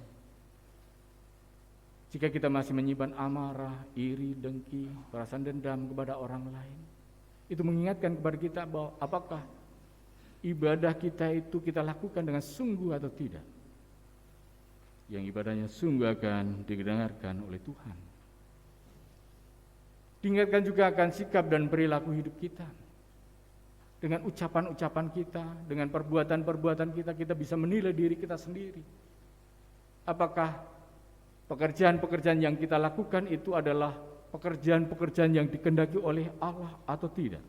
jika kita masih menyimpan amarah, iri, dengki, perasaan dendam kepada orang lain, itu mengingatkan kepada kita bahwa apakah ibadah kita itu kita lakukan dengan sungguh atau tidak. Yang ibadahnya sungguh akan didengarkan oleh Tuhan. Diingatkan juga akan sikap dan perilaku hidup kita. Dengan ucapan-ucapan kita, dengan perbuatan-perbuatan kita, kita bisa menilai diri kita sendiri. Apakah pekerjaan-pekerjaan yang kita lakukan itu adalah pekerjaan-pekerjaan yang dikehendaki oleh Allah atau tidak?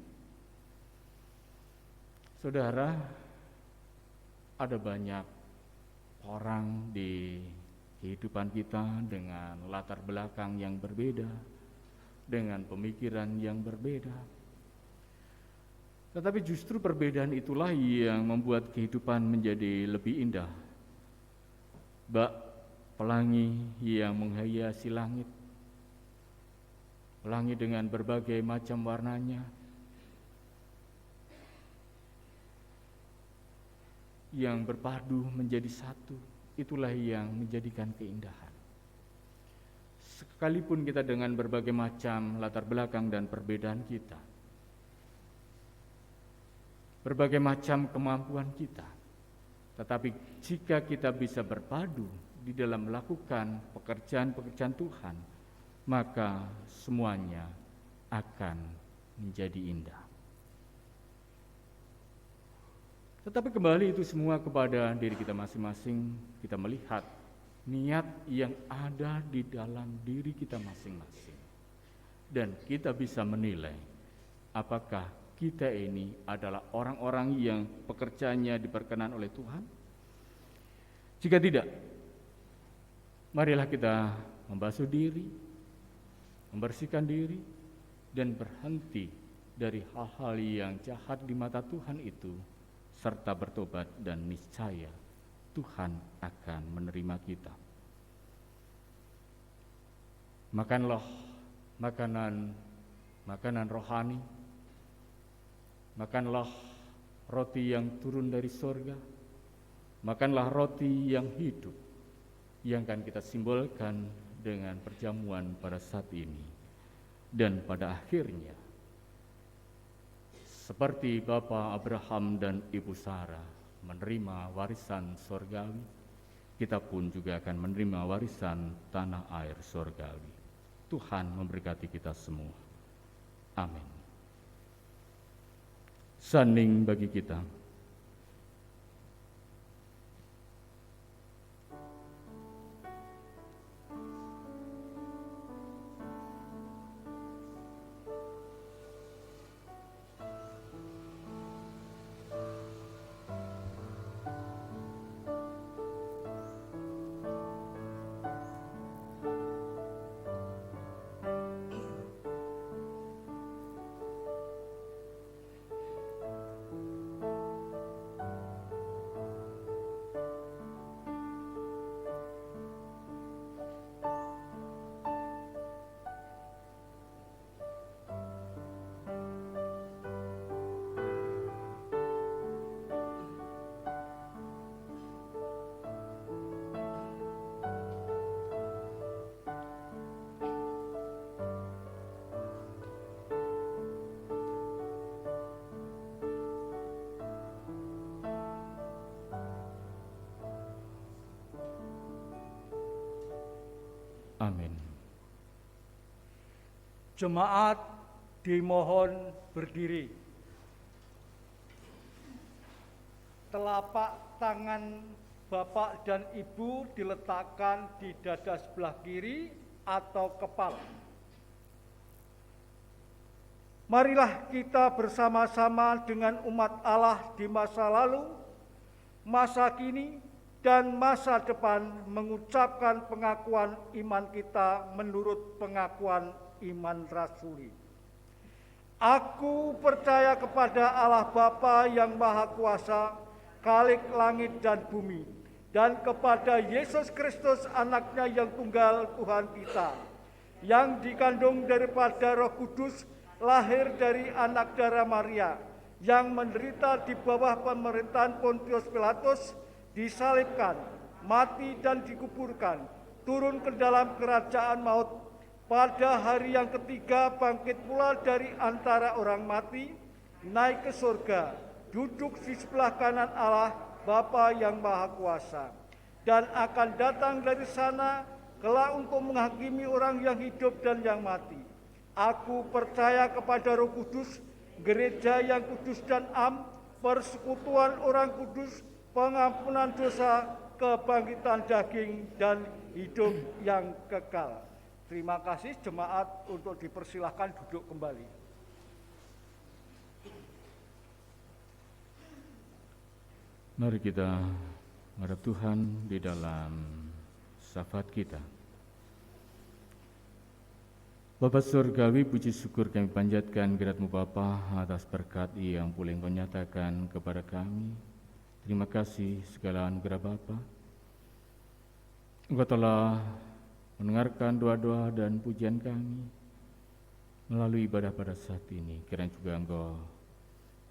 Saudara, ada banyak orang di kehidupan kita dengan latar belakang yang berbeda, dengan pemikiran yang berbeda. Tetapi justru perbedaan itulah yang membuat kehidupan menjadi lebih indah. Bak pelangi yang menghiasi langit, pelangi dengan berbagai macam warnanya, yang berpadu menjadi satu, itulah yang menjadikan keindahan. Sekalipun kita dengan berbagai macam latar belakang dan perbedaan kita, berbagai macam kemampuan kita, tetapi jika kita bisa berpadu di dalam melakukan pekerjaan-pekerjaan Tuhan, maka semuanya akan menjadi indah. Tetapi kembali itu semua kepada diri kita masing-masing. Kita melihat niat yang ada di dalam diri kita masing-masing, dan kita bisa menilai apakah kita ini adalah orang-orang yang pekerjaannya diperkenan oleh Tuhan. Jika tidak, marilah kita membasuh diri, membersihkan diri, dan berhenti dari hal-hal yang jahat di mata Tuhan itu, serta bertobat, dan niscaya Tuhan akan menerima kita. Makanlah makanan rohani, makanlah roti yang turun dari sorga, makanlah roti yang hidup, yang akan kita simbolkan dengan perjamuan pada saat ini. Dan pada akhirnya, seperti Bapa Abraham dan Ibu Sarah menerima warisan sorgawi, kita pun juga akan menerima warisan tanah air sorgawi. Tuhan memberkati kita semua. Amin. Sanding bagi kita. Amin. Jemaat dimohon berdiri. Telapak tangan Bapak dan Ibu diletakkan di dada sebelah kiri atau kepala. Marilah kita bersama-sama dengan umat Allah di masa lalu, masa kini, dan masa depan mengucapkan pengakuan iman kita menurut pengakuan iman rasuli. Aku percaya kepada Allah Bapa yang Maha Kuasa, Khalik langit dan bumi, dan kepada Yesus Kristus anaknya yang tunggal Tuhan kita, yang dikandung daripada Roh Kudus, lahir dari anak darah Maria, yang menderita di bawah pemerintahan Pontius Pilatus, disalibkan, mati dan dikuburkan, turun ke dalam kerajaan maut, pada hari yang ketiga bangkit pula dari antara orang mati, naik ke surga, duduk di sebelah kanan Allah Bapa yang Maha Kuasa, dan akan datang dari sana kelak untuk menghakimi orang yang hidup dan yang mati. Aku percaya kepada Roh Kudus, gereja yang kudus dan am, persekutuan orang kudus, pengampunan dosa, kebangkitan daging, dan hidup yang kekal. Terima kasih jemaat, untuk dipersilahkan duduk kembali. Mari kita menghadap Tuhan di dalam syafaat kita. Bapa Surgawi, puji syukur kami panjatkan kehadirat-Mu Bapa atas berkat yang boleh Engkau nyatakan kepada kami. Terima kasih segala anugerah Bapa. Engkau telah mendengarkan doa-doa dan pujian kami melalui ibadah pada saat ini. Kiranya juga Engkau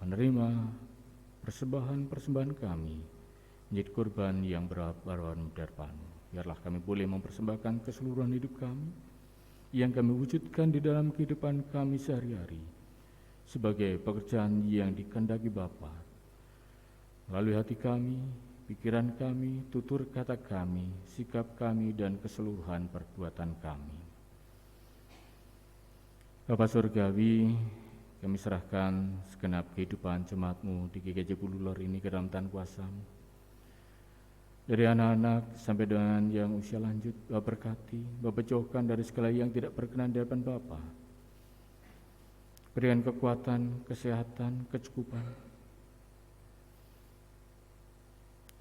menerima persembahan kami menjadi kurban yang beraroma darpan-Mu. Biarlah kami boleh mempersembahkan keseluruhan hidup kami yang kami wujudkan di dalam kehidupan kami sehari-hari sebagai pekerjaan yang dikehendaki Bapa. Melalui hati kami, pikiran kami, tutur kata kami, sikap kami, dan keseluruhan perbuatan kami. Bapa Surgawi, kami serahkan segenap kehidupan jemaat-Mu di GKJ Bululor ini ke dalam tangan kuasa-Mu. Dari anak-anak sampai dengan yang usia lanjut, Bapa berkati, Bapa jauhkan dari segala yang tidak berkenan di hadapan Bapa. Berikan kekuatan, kesehatan, kecukupan,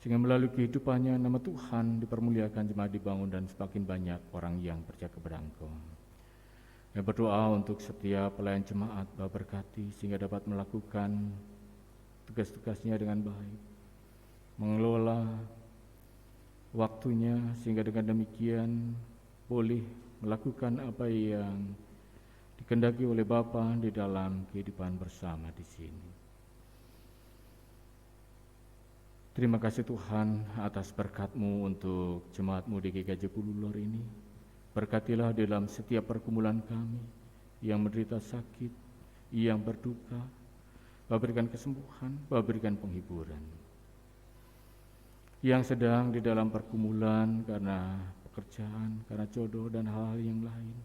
sehingga melalui kehidupannya nama Tuhan dipermuliakan, jemaat dibangun, dan semakin banyak orang yang percaya kepada Engkau. Kami berdoa untuk setiap pelayan jemaat, Bapa berkati sehingga dapat melakukan tugas-tugasnya dengan baik, mengelola waktunya sehingga dengan demikian boleh melakukan apa yang dikehendaki oleh Bapa di dalam kehidupan bersama di sini. Terima kasih Tuhan atas berkat-Mu untuk jemaat-Mu di GKJ Bululor ini. Berkatilah di dalam setiap pergumulan kami yang menderita sakit, yang berduka. Bapa berikan kesembuhan, Bapa berikan penghiburan. Yang sedang di dalam pergumulan karena pekerjaan, karena jodoh dan hal-hal yang lain.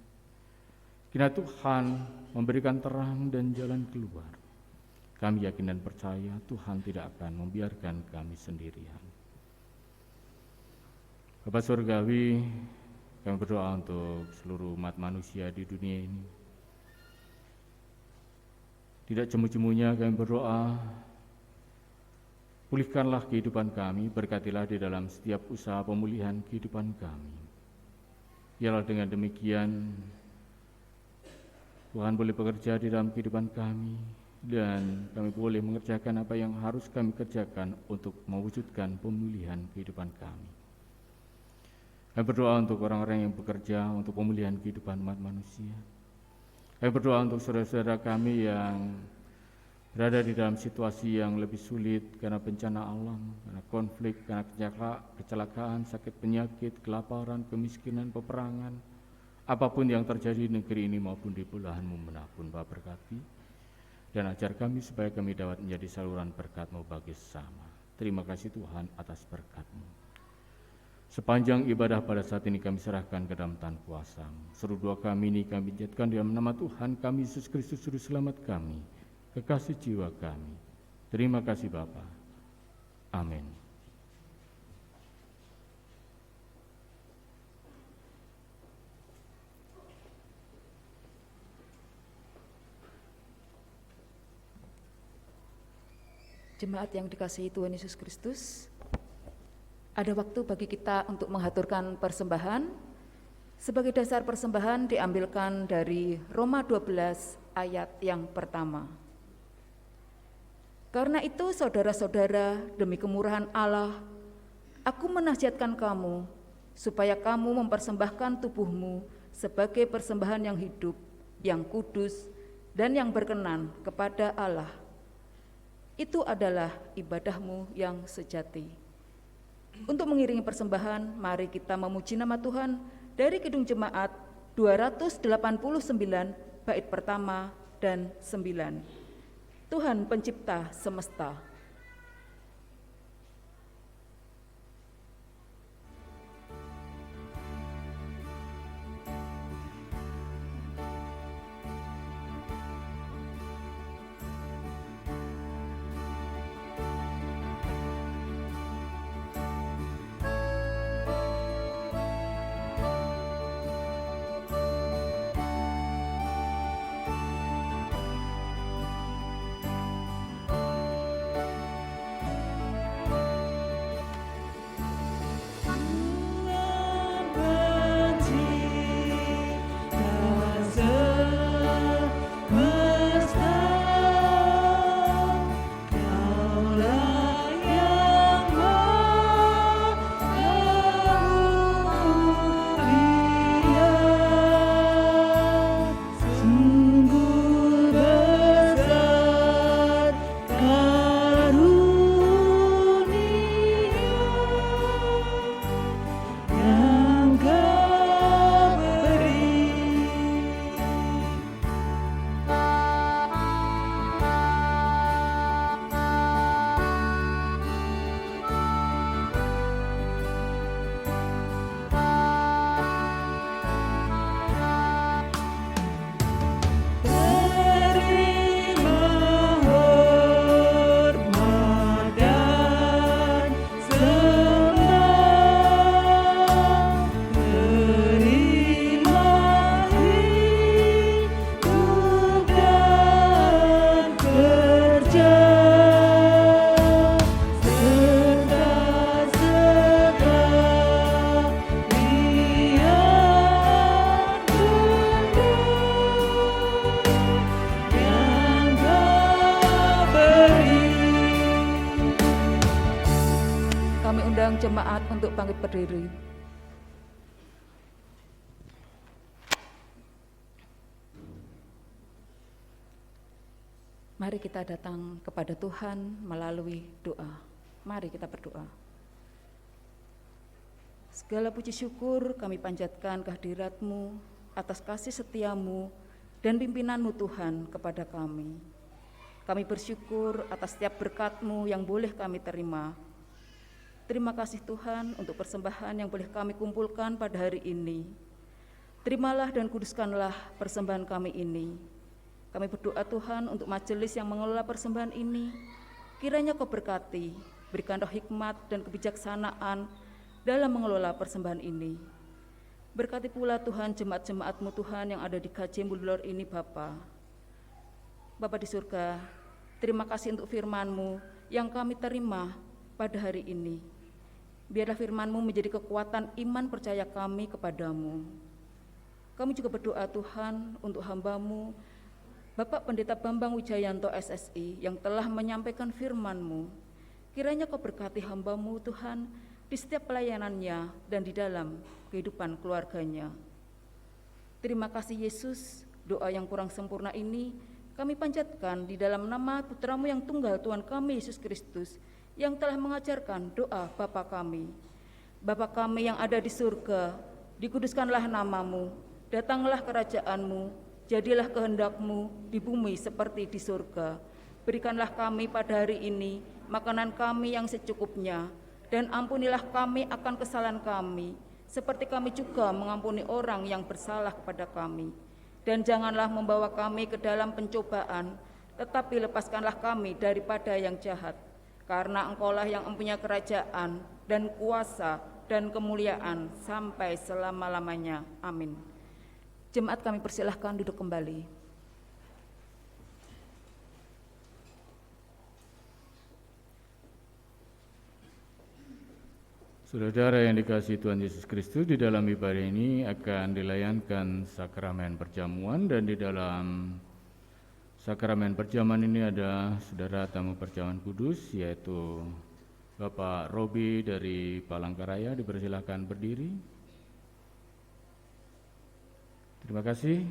Kiranya Tuhan memberikan terang dan jalan keluar. Kami yakin dan percaya Tuhan tidak akan membiarkan kami sendirian. Bapa Surgawi, kami berdoa untuk seluruh umat manusia di dunia ini. Tidak jemu-jemunya kami berdoa, pulihkanlah kehidupan kami, berkatilah di dalam setiap usaha pemulihan kehidupan kami. Biarlah dengan demikian Tuhan boleh bekerja di dalam kehidupan kami, dan kami boleh mengerjakan apa yang harus kami kerjakan untuk mewujudkan pemulihan kehidupan kami. Kami berdoa untuk orang-orang yang bekerja untuk pemulihan kehidupan umat manusia. Kami berdoa untuk saudara-saudara kami yang berada di dalam situasi yang lebih sulit karena bencana alam, karena konflik, karena kecelakaan, sakit penyakit, kelaparan, kemiskinan, peperangan, apapun yang terjadi di negeri ini maupun di belahan manapun. Bapa berkati dan ajar kami supaya kami dapat menjadi saluran berkat-Mu bagi sesama. Terima kasih Tuhan atas berkat-Mu. Sepanjang ibadah pada saat ini kami serahkan ke dalam tangan kuasa-Mu. Seluruh doa kami ini kami jadikan dalam nama Tuhan kami Yesus Kristus Juru Selamat kami, kekasih jiwa kami. Terima kasih Bapa. Amin. Jemaat yang dikasihi Tuhan Yesus Kristus, ada waktu bagi kita untuk menghaturkan persembahan. Sebagai dasar persembahan diambilkan dari Roma 12 ayat yang pertama. Karena itu saudara-saudara, demi kemurahan Allah, aku menasihatkan kamu supaya kamu mempersembahkan tubuhmu sebagai persembahan yang hidup, yang kudus, dan yang berkenan kepada Allah. Itu adalah ibadahmu yang sejati. Untuk mengiringi persembahan, mari kita memuji nama Tuhan dari Kidung Jemaat 289 bait pertama dan 9. Tuhan pencipta semesta. mengundang jemaat untuk bangkit berdiri. Mari kita datang kepada Tuhan melalui doa. Mari kita berdoa. Segala puji syukur kami panjatkan kehadirat-Mu atas kasih setia-Mu dan pimpinan-Mu Tuhan kepada kami. Kami bersyukur atas setiap berkat-Mu yang boleh kami terima. Terima kasih Tuhan untuk persembahan yang boleh kami kumpulkan pada hari ini. Terimalah dan kuduskanlah persembahan kami ini. Kami berdoa Tuhan untuk majelis yang mengelola persembahan ini. Kiranya Kau berkati, berikan roh hikmat dan kebijaksanaan dalam mengelola persembahan ini. Berkati pula Tuhan jemaat-jemaat-Mu Tuhan yang ada di KJ Mulilor ini Bapa. Bapa di surga, terima kasih untuk firman-Mu yang kami terima pada hari ini. Biarlah firman-Mu menjadi kekuatan iman percaya kami kepadamu. Kami juga berdoa Tuhan untuk hamba-Mu, Bapak Pendeta Bambang Wijayanto SSI yang telah menyampaikan firman-Mu. Kiranya Kau berkati hamba-Mu Tuhan di setiap pelayanannya dan di dalam kehidupan keluarganya. Terima kasih Yesus, doa yang kurang sempurna ini kami panjatkan di dalam nama Putra-Mu yang tunggal Tuhan kami Yesus Kristus yang telah mengajarkan doa Bapa kami. Bapa kami yang ada di surga, dikuduskanlah nama-Mu, datanglah kerajaan-Mu, jadilah kehendak-Mu di bumi seperti di surga. Berikanlah kami pada hari ini makanan kami yang secukupnya, dan ampunilah kami akan kesalahan kami, seperti kami juga mengampuni orang yang bersalah kepada kami. Dan janganlah membawa kami ke dalam pencobaan, tetapi lepaskanlah kami daripada yang jahat. Karena Engkaulah yang mempunyai kerajaan dan kuasa dan kemuliaan sampai selama-lamanya. Amin. Jemaat kami persilahkan duduk kembali. Saudara yang dikasihi Tuhan Yesus Kristus, di dalam ibadah ini akan dilayankan sakramen perjamuan, dan di dalam sakramen perjamuan ini ada saudara tamu perjamuan kudus, yaitu Bapak Robi dari Palangkaraya. Dipersilakan berdiri. Terima kasih.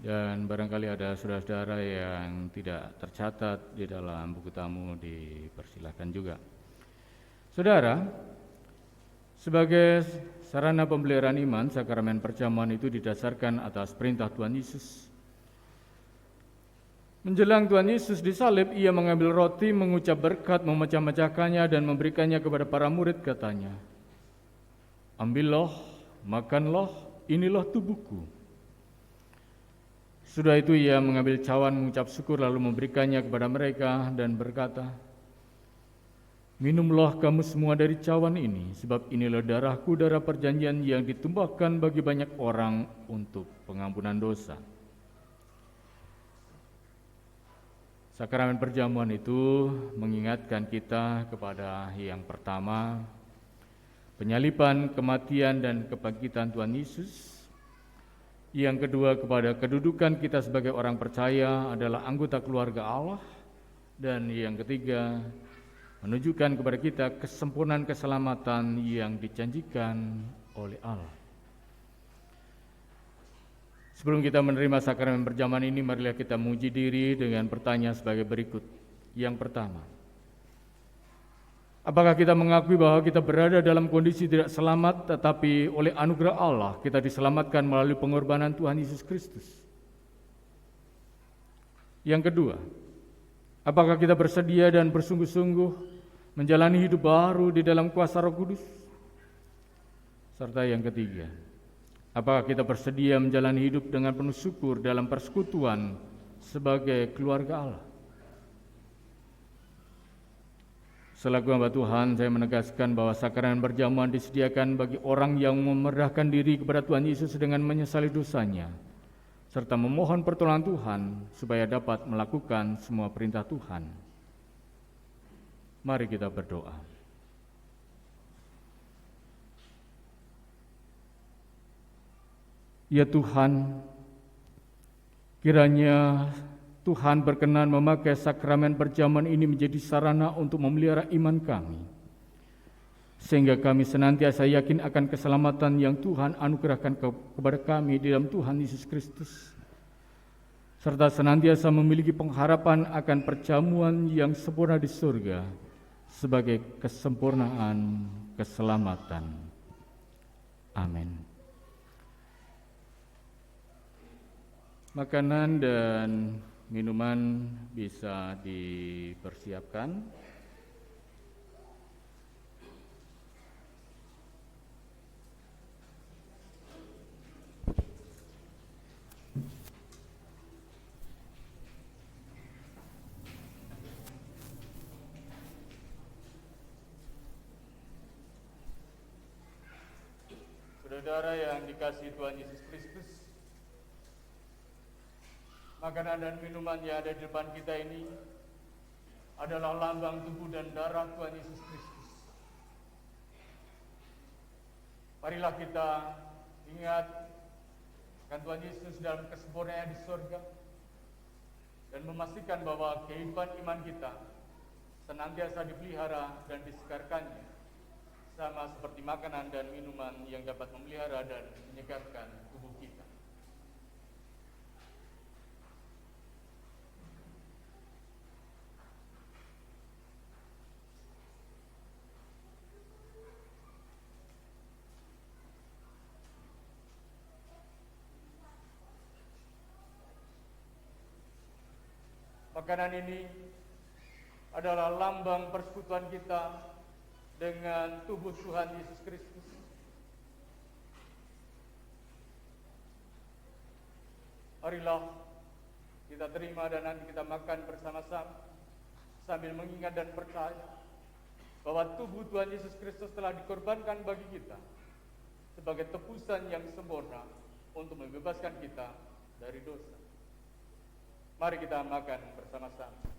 Dan barangkali ada saudara-saudara yang tidak tercatat di dalam buku tamu, dipersilakan juga. Saudara, sebagai sarana pemeliharaan iman, sakramen perjamuan itu didasarkan atas perintah Tuhan Yesus. Menjelang Tuhan Yesus disalib, ia mengambil roti, mengucap berkat, memecah-mecahkannya dan memberikannya kepada para murid, katanya, "Ambillah, makanlah, inilah tubuhku." Sudah itu ia mengambil cawan, mengucap syukur, lalu memberikannya kepada mereka dan berkata, "Minumlah kamu semua dari cawan ini, sebab inilah darahku, darah perjanjian yang ditumpahkan bagi banyak orang untuk pengampunan dosa." Sakramen perjamuan itu mengingatkan kita kepada yang pertama, penyaliban, kematian, dan kebangkitan Tuhan Yesus. Yang kedua, kepada kedudukan kita sebagai orang percaya adalah anggota keluarga Allah. Dan yang ketiga, menunjukkan kepada kita kesempurnaan keselamatan yang dijanjikan oleh Allah. Sebelum kita menerima sakramen perjamuan ini, marilah kita menguji diri dengan pertanyaan sebagai berikut. Yang pertama, apakah kita mengakui bahwa kita berada dalam kondisi tidak selamat, tetapi oleh anugerah Allah kita diselamatkan melalui pengorbanan Tuhan Yesus Kristus? Yang kedua, apakah kita bersedia dan bersungguh-sungguh menjalani hidup baru di dalam kuasa Roh Kudus? Serta yang ketiga, apakah kita bersedia menjalani hidup dengan penuh syukur dalam persekutuan sebagai keluarga Allah? Selaku hamba Tuhan, saya menegaskan bahwa sakramen perjamuan disediakan bagi orang yang memerendahkan diri kepada Tuhan Yesus dengan menyesali dosanya, serta memohon pertolongan Tuhan supaya dapat melakukan semua perintah Tuhan. Mari kita berdoa. Ya Tuhan, kiranya Tuhan berkenan memakai sakramen perjamuan ini menjadi sarana untuk memelihara iman kami. sehingga kami senantiasa yakin akan keselamatan yang Tuhan anugerahkan kepada kami di dalam Tuhan Yesus Kristus, serta senantiasa memiliki pengharapan akan perjamuan yang sempurna di surga sebagai kesempurnaan keselamatan. Amin. Makanan dan minuman bisa dipersiapkan. Saudara yang dikasihi Tuhan Yesus Kristus, makanan dan minuman yang ada di depan kita ini adalah lambang tubuh dan darah Tuhan Yesus Kristus. Marilah kita ingat akan Tuhan Yesus dalam kesempurnaan di surga dan memastikan bahwa kehidupan iman kita senantiasa dipelihara dan disegarkannya, sama seperti makanan dan minuman yang dapat memelihara dan menyegarkan tubuh kita. Makanan ini adalah lambang persekutuan kita dengan tubuh Tuhan Yesus Kristus. Marilah kita terima dan nanti kita makan bersama-sama sambil mengingat dan percaya bahwa tubuh Tuhan Yesus Kristus telah dikorbankan bagi kita sebagai tebusan yang sempurna untuk membebaskan kita dari dosa. Mari kita makan bersama-sama.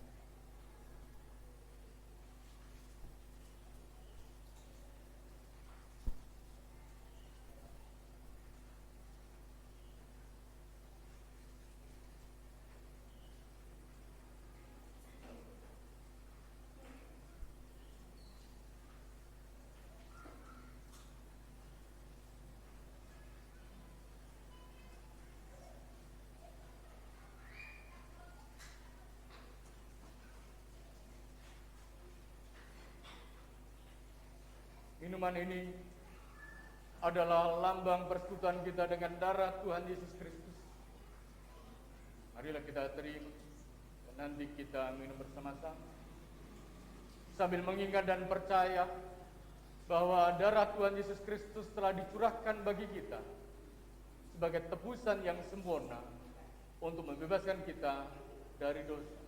Minuman ini adalah lambang persekutuan kita dengan darah Tuhan Yesus Kristus. Marilah kita terima dan nanti kita minum bersama-sama sambil mengingat dan percaya bahwa darah Tuhan Yesus Kristus telah dicurahkan bagi kita sebagai tebusan yang sempurna untuk membebaskan kita dari dosa.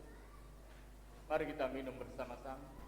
Mari kita minum bersama-sama.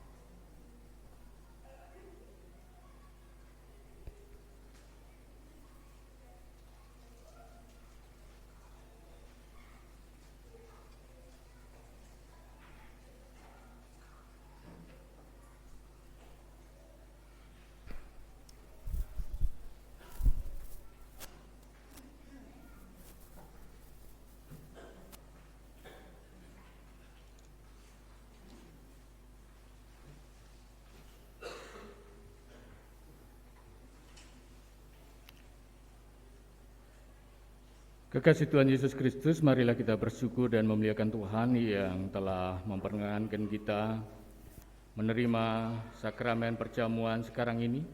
Kekasih Tuhan Yesus Kristus, marilah kita bersyukur dan memuliakan Tuhan yang telah memperkenankan kita menerima sakramen perjamuan sekarang ini.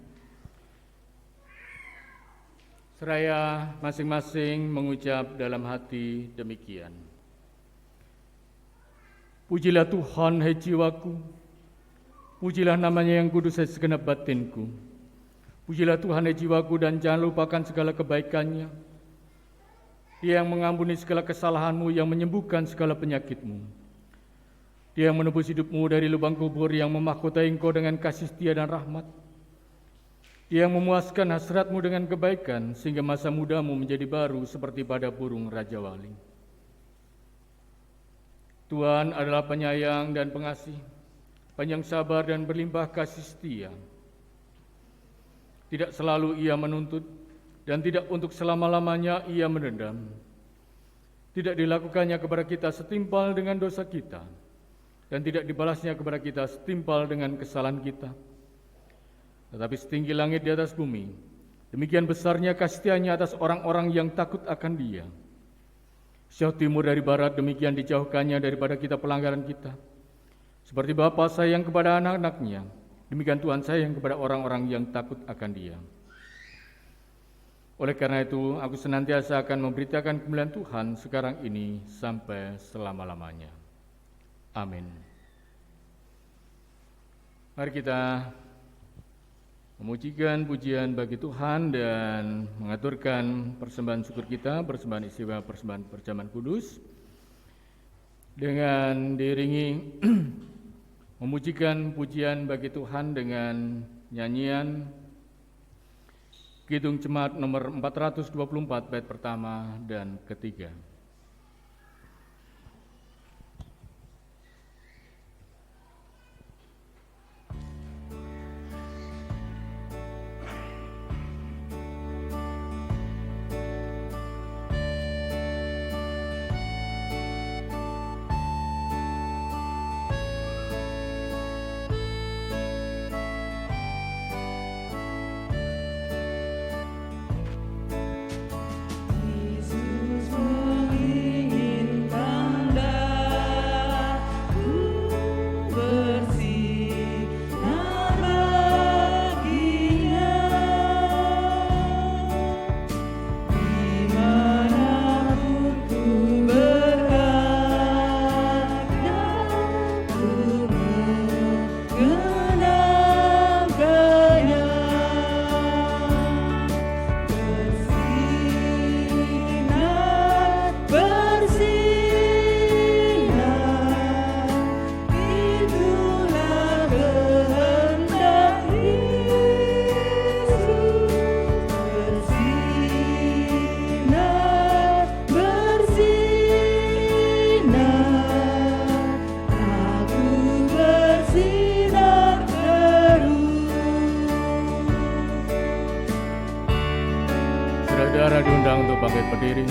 Seraya masing-masing mengucap dalam hati demikian. Pujilah Tuhan, hai jiwaku, pujilah namanya yang kudus, hai segenap batinku. Pujilah Tuhan, hai jiwaku, dan jangan lupakan segala kebaikannya. Dia yang mengampuni segala kesalahanmu, yang menyembuhkan segala penyakitmu. Dia yang menebus hidupmu dari lubang kubur, yang memahkotai engkau dengan kasih setia dan rahmat. Dia yang memuaskan hasratmu dengan kebaikan, sehingga masa mudamu menjadi baru seperti pada burung Raja Wali. Tuhan adalah penyayang dan pengasih, panjang sabar dan berlimpah kasih setia. Tidak selalu Ia menuntut, dan tidak untuk selama-lamanya Ia mendendam. Tidak dilakukannya kepada kita setimpal dengan dosa kita, dan tidak dibalasnya kepada kita setimpal dengan kesalahan kita. tetapi setinggi langit di atas bumi. Demikian besarnya kasih-Nya atas orang-orang yang takut akan Dia. Sejauh timur dari barat, demikian dijauhkannya daripada kita pelanggaran kita. Seperti Bapa sayang kepada anak-anaknya, demikian Tuhan sayang kepada orang-orang yang takut akan Dia. Oleh karena itu, aku senantiasa akan memberitakan kemuliaan Tuhan sekarang ini sampai selama-lamanya. Amin. Mari kita memujikan pujian bagi Tuhan dan mengaturkan persembahan syukur kita, persembahan istimewa, persembahan perjamuan kudus, dengan diiringi memujikan pujian bagi Tuhan dengan nyanyian Kidung Jemaat nomor 424 bait pertama dan ketiga. Saudara diundang untuk bangkit berdiri.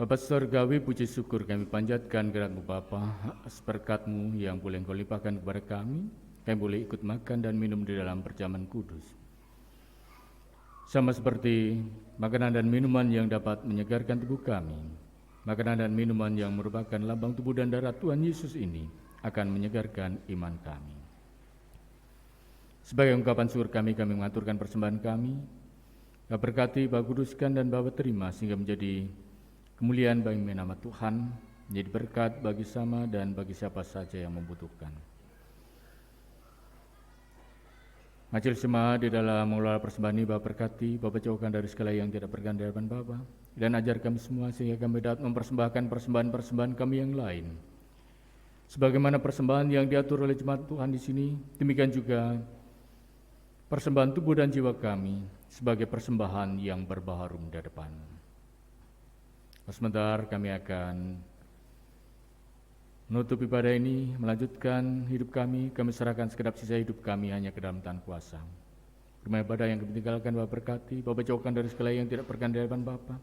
Bapa Surgawi, puji syukur kami panjatkan kehadirat-Mu Bapa, atas berkat-Mu yang boleh Engkau limpahkan kepada kami boleh ikut makan dan minum di dalam perjamuan kudus. Sama seperti makanan dan minuman yang dapat menyegarkan tubuh kami, makanan dan minuman yang merupakan lambang tubuh dan darah Tuhan Yesus ini akan menyegarkan iman kami. Sebagai ungkapan syukur kami mengaturkan persembahan kami. Bapa berkati, Bapa kuduskan dan Bapa terima sehingga menjadi kemuliaan bagi nama Tuhan, menjadi berkat bagi sama dan bagi siapa saja yang membutuhkan. Majelis jemaat di dalam mengelola persembahan ini, Bapa berkati, Bapa jauhkan dari segala yang tidak berkenan di hadapan Bapa, dan ajar kami semua sehingga kami dapat mempersembahkan persembahan-persembahan kami yang lain. Sebagaimana persembahan yang diatur oleh jemaat Tuhan di sini, demikian juga persembahan tubuh dan jiwa kami sebagai persembahan yang berbaharum di hadapan. Sebentar kami akan menutup ibadah ini, melanjutkan hidup kami serahkan segenap sisa hidup kami hanya ke dalam tangan kuasa. Rumah ibadah yang kami tinggalkan, Bapa berkati, Bapa jauhkan dari segala yang tidak berkenan di hadapan Bapa.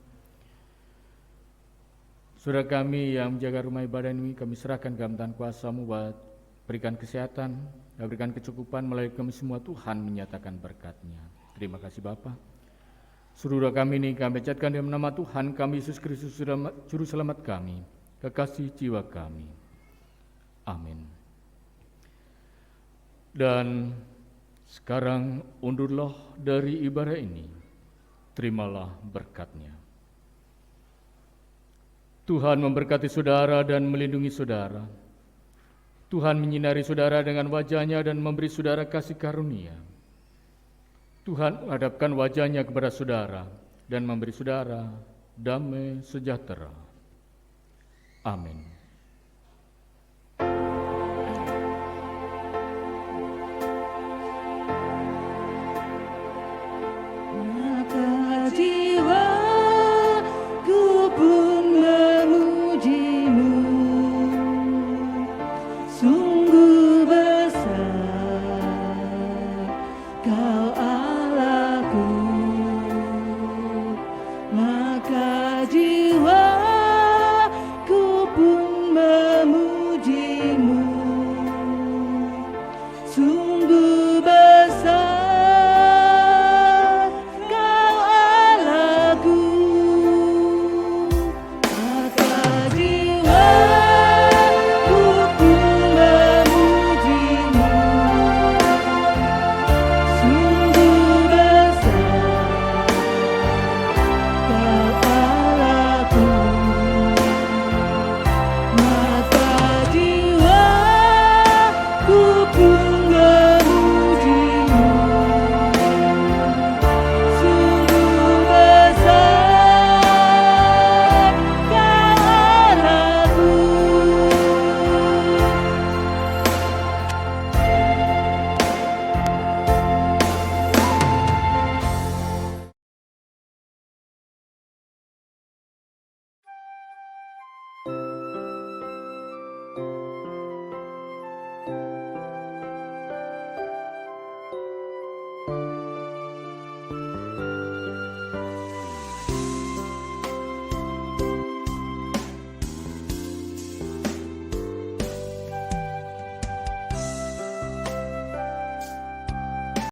Saudara kami yang menjaga rumah ibadah ini, kami serahkan ke dalam tangan kuasa-Mu, buat berikan kesehatan, dan berikan kecukupan melalui kami semua. Tuhan menyatakan berkat-Nya. Terima kasih Bapa. Seluruh kami ini kami ucapkan dalam nama Tuhan kami Yesus Kristus Juru Selamat kami, kekasih jiwa kami. Amin. Dan sekarang undurlah dari ibadah ini, terimalah berkat-Nya. Tuhan memberkati saudara dan melindungi saudara. Tuhan menyinari saudara dengan wajah-Nya dan memberi saudara kasih karunia. Tuhan menghadapkan wajah-Nya kepada saudara dan memberi saudara damai sejahtera. Amin.